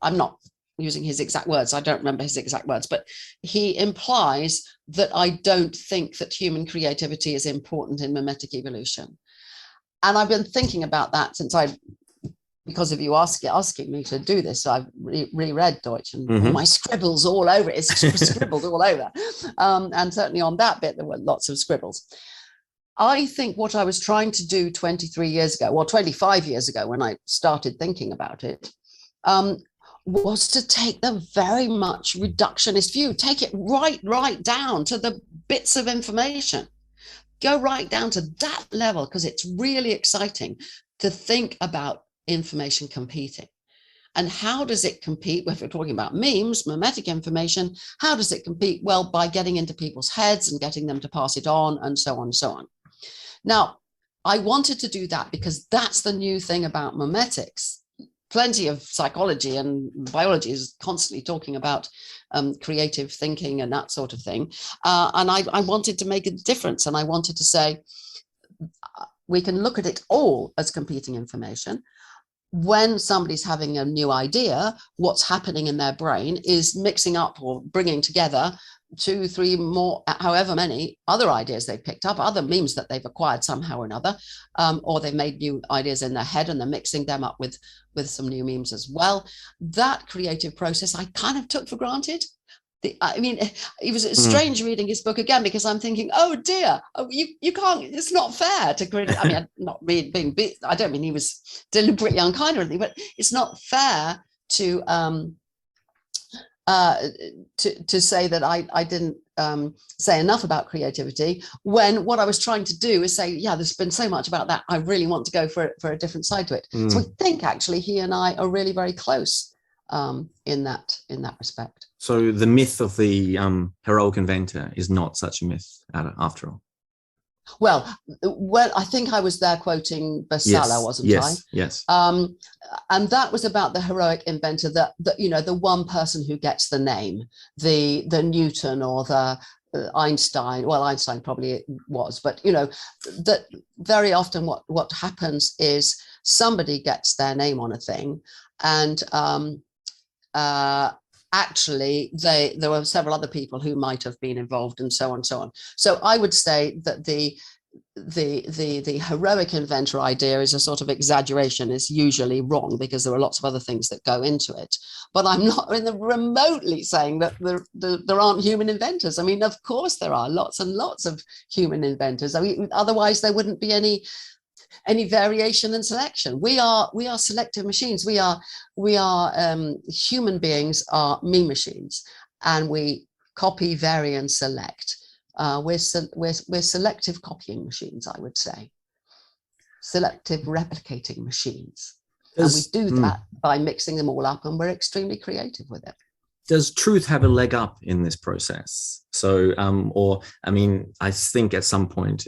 I'm not using his exact words, I don't remember his exact words, but he implies that I don't think that human creativity is important in mimetic evolution. And I've been thinking about that since because of you asking me to do this, so I've reread Deutsch and all my scribbles all over it. It's scribbled all over. And certainly on that bit, there were lots of scribbles. I think what I was trying to do 23 years ago, or 25 years ago when I started thinking about it, was to take the very much reductionist view, take it right down to the bits of information. Go right down to that level, because it's really exciting to think about information competing. And how does it compete? If we're talking about memes, mimetic information, how does it compete? Well, by getting into people's heads and getting them to pass it on, and so on and so on. Now, I wanted to do that because that's the new thing about memetics. Plenty of psychology and biology is constantly talking about creative thinking and that sort of thing. And I wanted to make a difference. And I wanted to say, we can look at it all as competing information. When somebody's having a new idea, what's happening in their brain is mixing up or bringing together 2, 3 more, however many other ideas they've picked up, other memes that they've acquired somehow or another, or they've made new ideas in their head and they're mixing them up with some new memes as well. That creative process I kind of took for granted. I mean, it was strange reading his book again, because I'm thinking, oh dear, you can't, it's not fair to create. I mean, not being, I don't mean he was deliberately unkind or anything, but it's not fair to say that I didn't say enough about creativity, when what I was trying to do is say, yeah, there's been so much about that, I really want to go for a different side to it. So I think actually he and I are really very close in that respect. So the myth of the heroic inventor is not such a myth after all. Well, I think I was there quoting Bestseller, wasn't I? Yes. And that was about the heroic inventor, that the one person who gets the name, the Newton or the Einstein. Well, Einstein probably was, but that very often what happens is somebody gets their name on a thing, and actually there were several other people who might have been involved, and so on and so on. So I would say that the heroic inventor idea is a sort of exaggeration, is usually wrong, because there are lots of other things that go into it. But I'm not remotely saying that there aren't human inventors. I mean, of course there are lots and lots of human inventors. I mean, otherwise there wouldn't be any variation and selection. We are selective machines. We are human beings are meme machines, and we copy, vary, and select. We're selective copying machines, I would say. Selective replicating machines. And we do that by mixing them all up, and we're extremely creative with it. Does truth have a leg up in this process? So, I think at some point,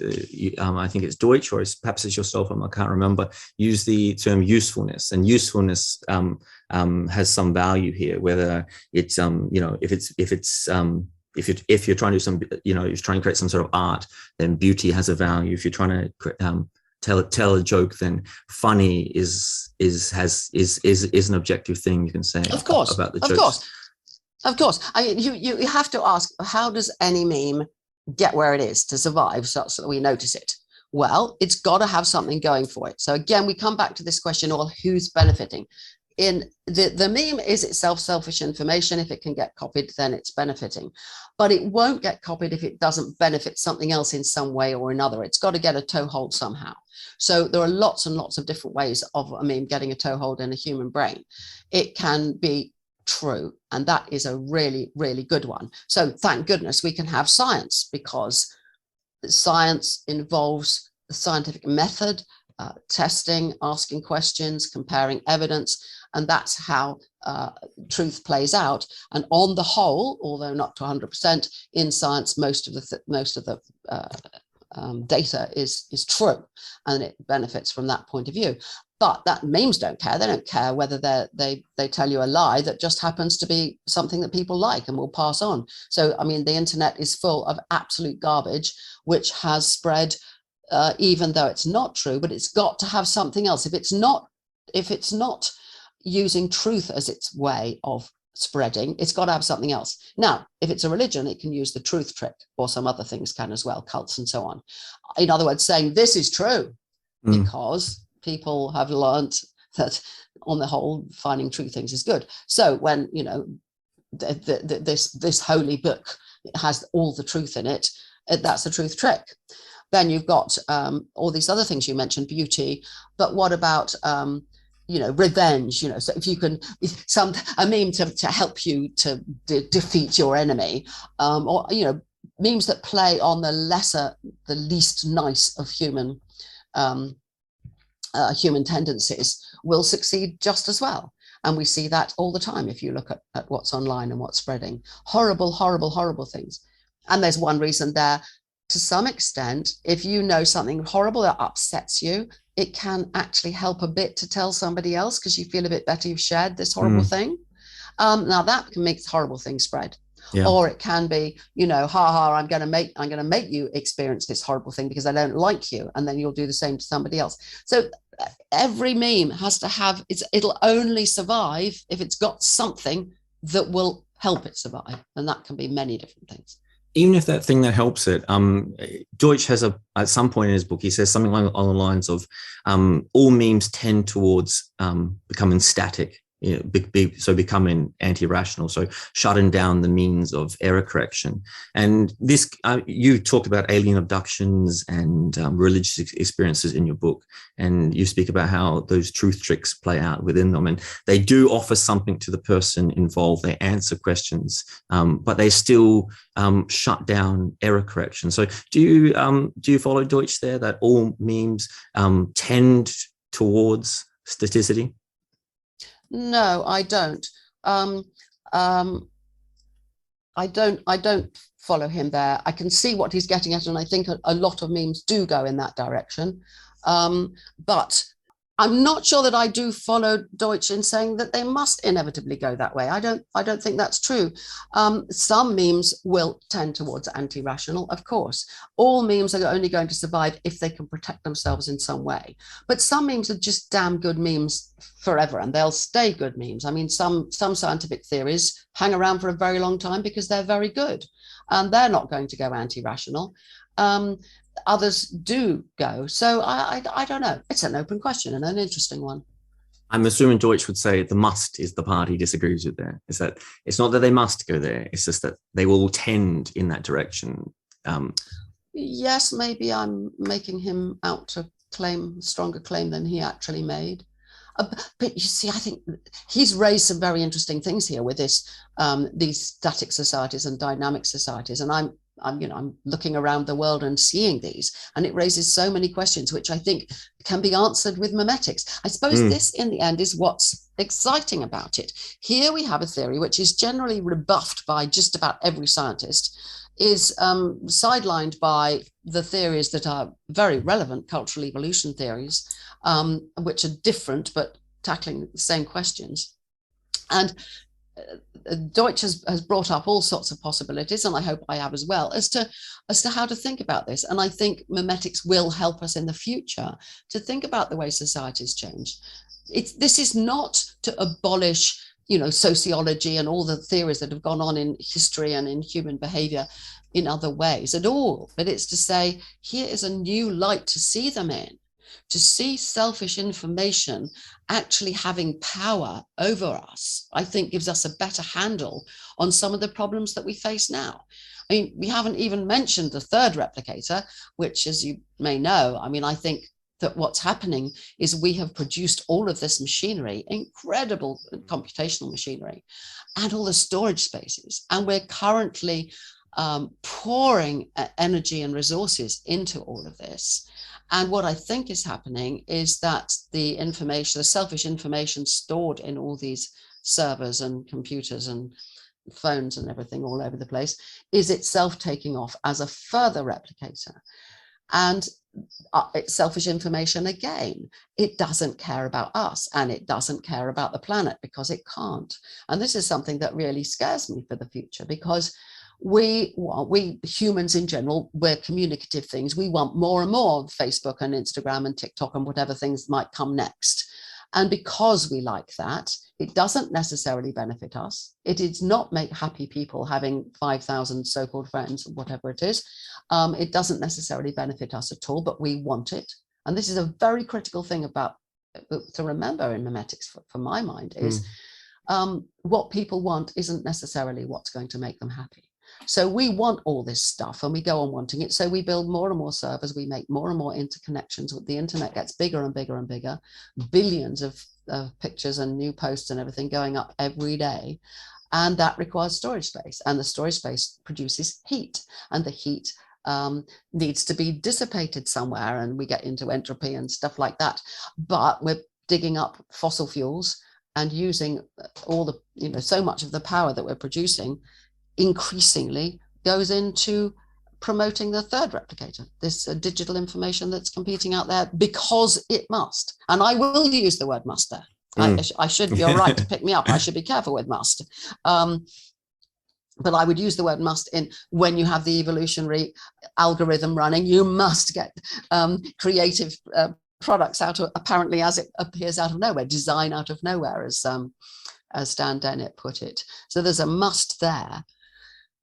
I think it's Deutsch, or perhaps it's yourself, I can't remember, use the term usefulness, and usefulness has some value here. Whether it's if you're trying to do some, you're trying to create some sort of art, then beauty has a value. If you're trying to tell a joke, then funny is an objective thing you can say. Of course, about the jokes. Of course. I mean, you have to ask, how does any meme get where it is to survive such that we notice it? Well, it's got to have something going for it. So again, we come back to this question, well, who's benefiting? In the meme is itself selfish information. If it can get copied, then it's benefiting. But it won't get copied if it doesn't benefit something else in some way or another. It's got to get a toehold somehow. So there are lots and lots of different ways of a meme getting a toehold in a human brain. It can be true, and that is a really, really good one. So thank goodness we can have science, because science involves the scientific method, testing, asking questions, comparing evidence, and that's how truth plays out. And on the whole, although not to 100%, in science, most of the data is true, and it benefits from that point of view. But that memes don't care. They don't care whether they tell you a lie that just happens to be something that people like and will pass on. So, I mean, the internet is full of absolute garbage, which has spread, even though it's not true, but it's got to have something else. If it's not using truth as its way of spreading, it's got to have something else. Now, if it's a religion, it can use the truth trick, or some other things can as well, cults and so on. In other words, saying this is true, because people have learned that on the whole, finding true things is good. So when, this holy book has all the truth in it, that's the truth trick. Then you've got all these other things you mentioned, beauty, but what about revenge? So if you can, a meme to help you to defeat your enemy, or memes that play on the least nice of human tendencies will succeed just as well. And we see that all the time if you look at what's online and what's spreading. Horrible, horrible, horrible things. And there's one reason there, to some extent, if you know something horrible that upsets you, it can actually help a bit to tell somebody else, because you feel a bit better you've shared this horrible thing. Now that can make horrible things spread. Yeah. Or it can be, I'm going to make you experience this horrible thing because I don't like you, and then you'll do the same to somebody else. So every meme has to have it'll only survive if it's got something that will help it survive. And that can be many different things. Even if that thing that helps it, Deutsch has at some point in his book, he says something along the lines of all memes tend towards becoming static, so becoming anti-rational, so shutting down the means of error correction. And this, you talk about alien abductions and religious experiences in your book, and you speak about how those truth tricks play out within them, and they do offer something to the person involved. They answer questions, but they still shut down error correction. So do you follow Deutsch there, that all memes tend towards staticity? No, I don't. I don't follow him there. I can see what he's getting at, and I think a lot of memes do go in that direction. But I'm not sure that I do follow Deutsch in saying that they must inevitably go that way. I don't think that's true. Some memes will tend towards anti-rational, of course. All memes are only going to survive if they can protect themselves in some way. But some memes are just damn good memes forever, and they'll stay good memes. I mean, some scientific theories hang around for a very long time because they're very good, and they're not going to go anti-rational. Others do go. So I don't know. It's an open question and an interesting one. I'm assuming Deutsch would say the must is the part he disagrees with there. Is that it's not that they must go there. It's just that they will tend in that direction. Yes, maybe I'm making him out to claim a stronger claim than he actually made. But you see, I think he's raised some very interesting things here with this, these static societies and dynamic societies. And I'm looking around the world and seeing these, and it raises so many questions, which I think can be answered with memetics. I suppose this, in the end, is what's exciting about it. Here we have a theory which is generally rebuffed by just about every scientist, is sidelined by the theories that are very relevant, cultural evolution theories, which are different but tackling the same questions. And Deutsch has brought up all sorts of possibilities, and I hope I have as well, as to how to think about this. And I think memetics will help us in the future to think about the way societies change. This is not to abolish, sociology and all the theories that have gone on in history and in human behavior in other ways at all, but it's to say, here is a new light to see them in, to see selfish information actually having power over us. I think gives us a better handle on some of the problems that we face now. I mean, we haven't even mentioned the third replicator, which, as you may know, I think that what's happening is we have produced all of this machinery, incredible computational machinery, and all the storage spaces. And we're currently pouring energy and resources into all of this. And what I think is happening is that the information, the selfish information stored in all these servers and computers and phones and everything all over the place, is itself taking off as a further replicator. And it's selfish information again. It doesn't care about us, and it doesn't care about the planet because it can't. And this is something that really scares me for the future, because we humans in general, we're communicative things. We want more and more of Facebook and Instagram and TikTok and whatever things might come next. And because we like that, it doesn't necessarily benefit us. It does not make happy people having 5,000 so-called friends, or whatever it is. It doesn't necessarily benefit us at all, but we want it. And this is a very critical thing to remember in memetics, for my mind, is what people want isn't necessarily what's going to make them happy. So we want all this stuff, and we go on wanting it. So we build more and more servers. We make more and more interconnections. The internet gets bigger and bigger and bigger. Billions of pictures and new posts and everything going up every day. And that requires storage space. And the storage space produces heat. And the heat needs to be dissipated somewhere. And we get into entropy and stuff like that. But we're digging up fossil fuels and using all the, so much of the power that we're producing increasingly goes into promoting the third replicator, this digital information that's competing out there because it must. And I will use the word must there. I should, you're right to pick me up. I should be careful with must. But I would use the word must in when you have the evolutionary algorithm running, you must get creative products out of, apparently, as it appears, out of nowhere, design out of nowhere, as as Dan Dennett put it. So there's a must there.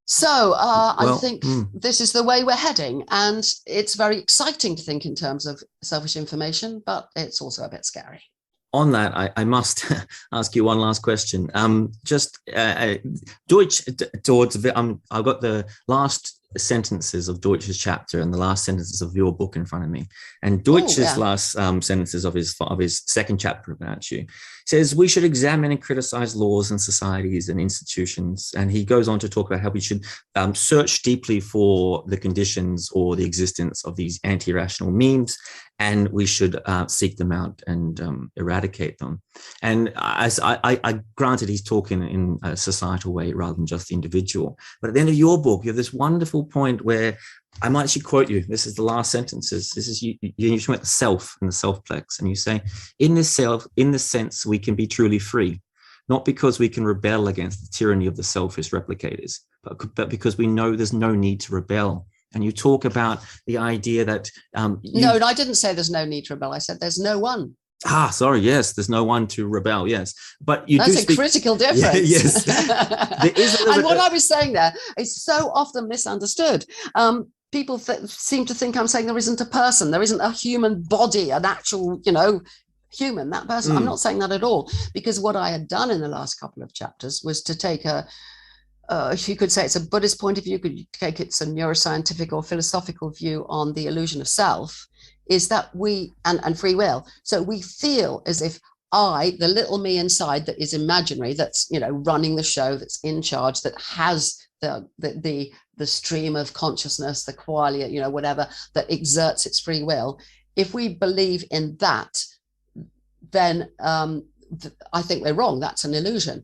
So I think this is the way we're heading, and it's very exciting to think in terms of selfish information, but it's also a bit scary. On that, I must ask you one last question. Deutsch, I've got the last sentences of Deutsch's chapter and the last sentences of your book in front of me. And Deutsch's last sentences of his second chapter about you says we should examine and criticize laws and societies and institutions. And he goes on to talk about how we should search deeply for the conditions or the existence of these anti-rational memes, and we should seek them out and eradicate them. And as I granted, he's talking in a societal way rather than just the individual. But at the end of your book, you have this wonderful point where I might actually quote you. This is the last sentences. This is you're talking about the self and the selfplex, and you say, in this sense, we can be truly free, not because we can rebel against the tyranny of the selfish replicators, but because we know there's no need to rebel. And you talk about the idea that no, I didn't say there's no need to rebel. I said there's no one. Sorry. Yes, there's no one to rebel. Yes, but that's a critical difference. Yeah, yes, there is and what I was saying there is so often misunderstood. People seem to think I'm saying there isn't a person, there isn't a human body, an actual, human, that person. I'm not saying that at all, because what I had done in the last couple of chapters was to take you could say it's a Buddhist point of view, you could take it's a neuroscientific or philosophical view on the illusion of self, is that we, and free will. So we feel as if I, the little me inside that is imaginary, that's, running the show, that's in charge, that has the stream of consciousness, the qualia, whatever, that exerts its free will. If we believe in that, then I think we're wrong. That's an illusion.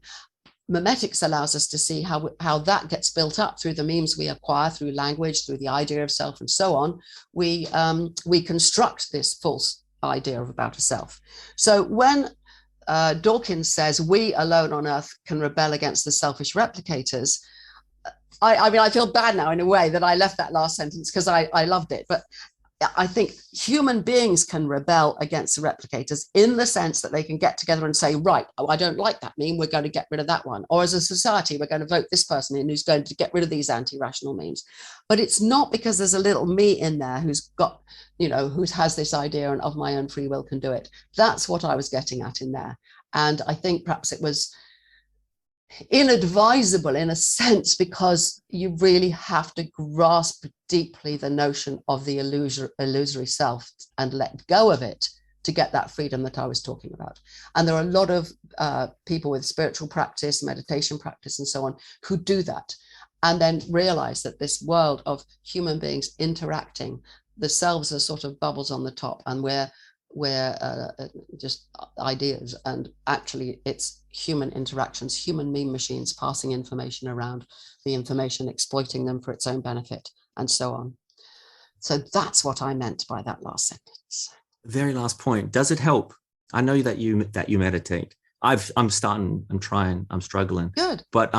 Memetics allows us to see how that gets built up through the memes we acquire, through language, through the idea of self, and so on. We construct this false idea about a self. So when Dawkins says we alone on earth can rebel against the selfish replicators, I feel bad now in a way that I left that last sentence because I loved it. But I think human beings can rebel against the replicators in the sense that they can get together and say, right, I don't like that meme, we're going to get rid of that one. Or as a society, we're going to vote this person in who's going to get rid of these anti-rational memes. But it's not because there's a little me in there who's got, who has this idea and of my own free will can do it. That's what I was getting at in there. And I think perhaps it was inadvisable in a sense, because you really have to grasp deeply the notion of the illusory self and let go of it to get that freedom that I was talking about. And there are a lot of people with spiritual practice, meditation practice, and so on, who do that and then realize that this world of human beings interacting, the selves are sort of bubbles on the top, and we're just ideas, and actually it's human interactions, human meme machines passing information around, the information exploiting them for its own benefit, and so on. So that's what I meant by that last sentence. Very last point. Does it help? I know that you meditate. I'm trying, I'm struggling. Good. But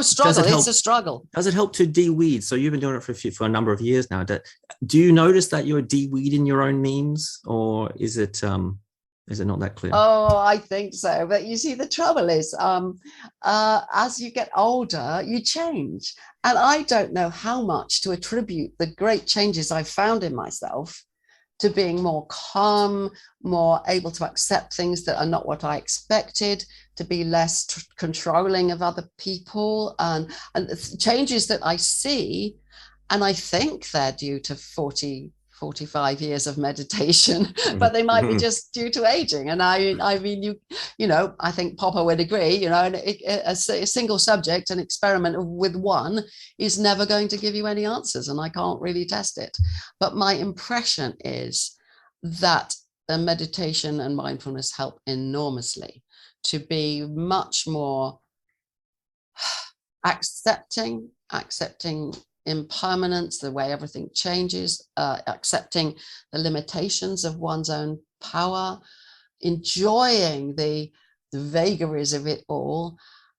struggle. It's a struggle. Does it help to de-weed? So you've been doing it for a number of years now. Do you notice that you're de-weeding your own memes, or is it not that clear? Oh, I think so. But you see, the trouble is, as you get older, you change. And I don't know how much to attribute the great changes I've found in myself to being more calm, more able to accept things that are not what I expected, to be less controlling of other people, and changes that I see, and I think they're due to 45 years of meditation, but they might be just due to aging. And I mean, I think Popper would agree, and a single subject, an experiment with one, is never going to give you any answers, and I can't really test it. But my impression is that the meditation and mindfulness help enormously to be much more accepting impermanence, the way everything changes, accepting the limitations of one's own power, enjoying the vagaries of it all.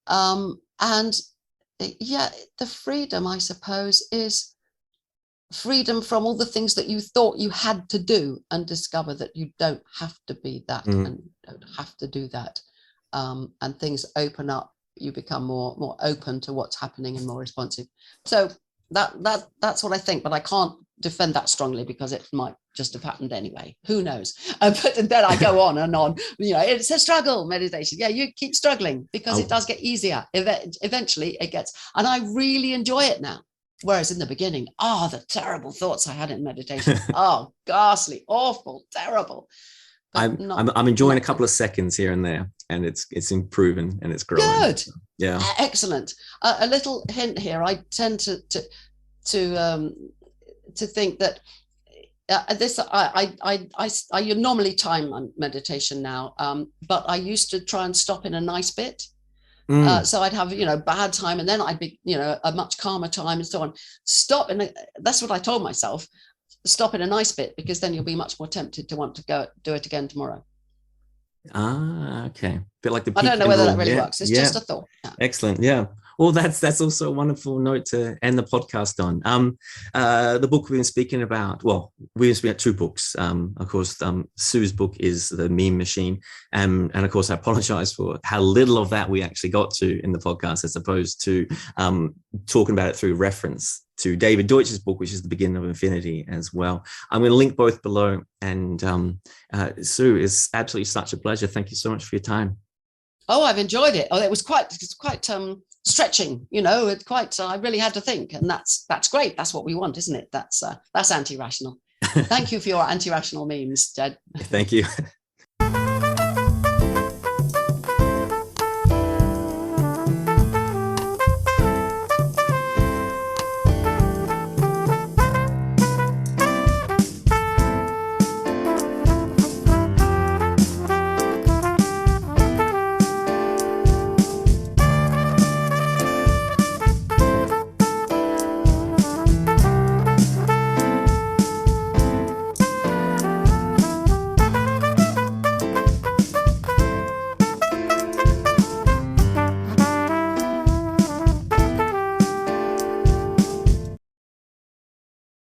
The freedom, I suppose, is freedom from all the things that you thought you had to do, and discover that you don't have to be that and don't have to do that. and things open up, you become more open to what's happening and more responsive. So that's what I think, but I can't defend that strongly because it might just have happened anyway. Who knows? But then I go on and on. It's a struggle, meditation. Yeah, you keep struggling because it does get easier. Eventually it gets, and I really enjoy it now. Whereas in the beginning, the terrible thoughts I had in meditation. Ghastly, awful, terrible. I'm enjoying a couple of seconds here and there, and it's improving and it's growing. Good. Yeah. Excellent. A little hint here. I tend to think that I normally time on meditation now, but I used to try and stop in a nice bit. So I'd have, bad time, and then I'd be, a much calmer time and so on. That's what I told myself. Stop in a nice bit, because then you'll be much more tempted to want to go do it again tomorrow. Okay. Bit like the I don't know whether that really works. It's just a thought. Yeah. Excellent. Yeah. Well, that's also a wonderful note to end the podcast on. The book we've been speaking about, we've been speaking about two books. Of course, Sue's book is The Meme Machine. And of course, I apologize for how little of that we actually got to in the podcast, as opposed to talking about it through reference to David Deutsch's book, which is The Beginning of Infinity as well. I'm going to link both below. And Sue, it's absolutely such a pleasure. Thank you so much for your time. Oh, I've enjoyed it. It was quite stretching, it's quite, I really had to think, and that's great. That's what we want, isn't it? That's anti-rational. Thank you for your anti-rational memes, Jed. Thank you.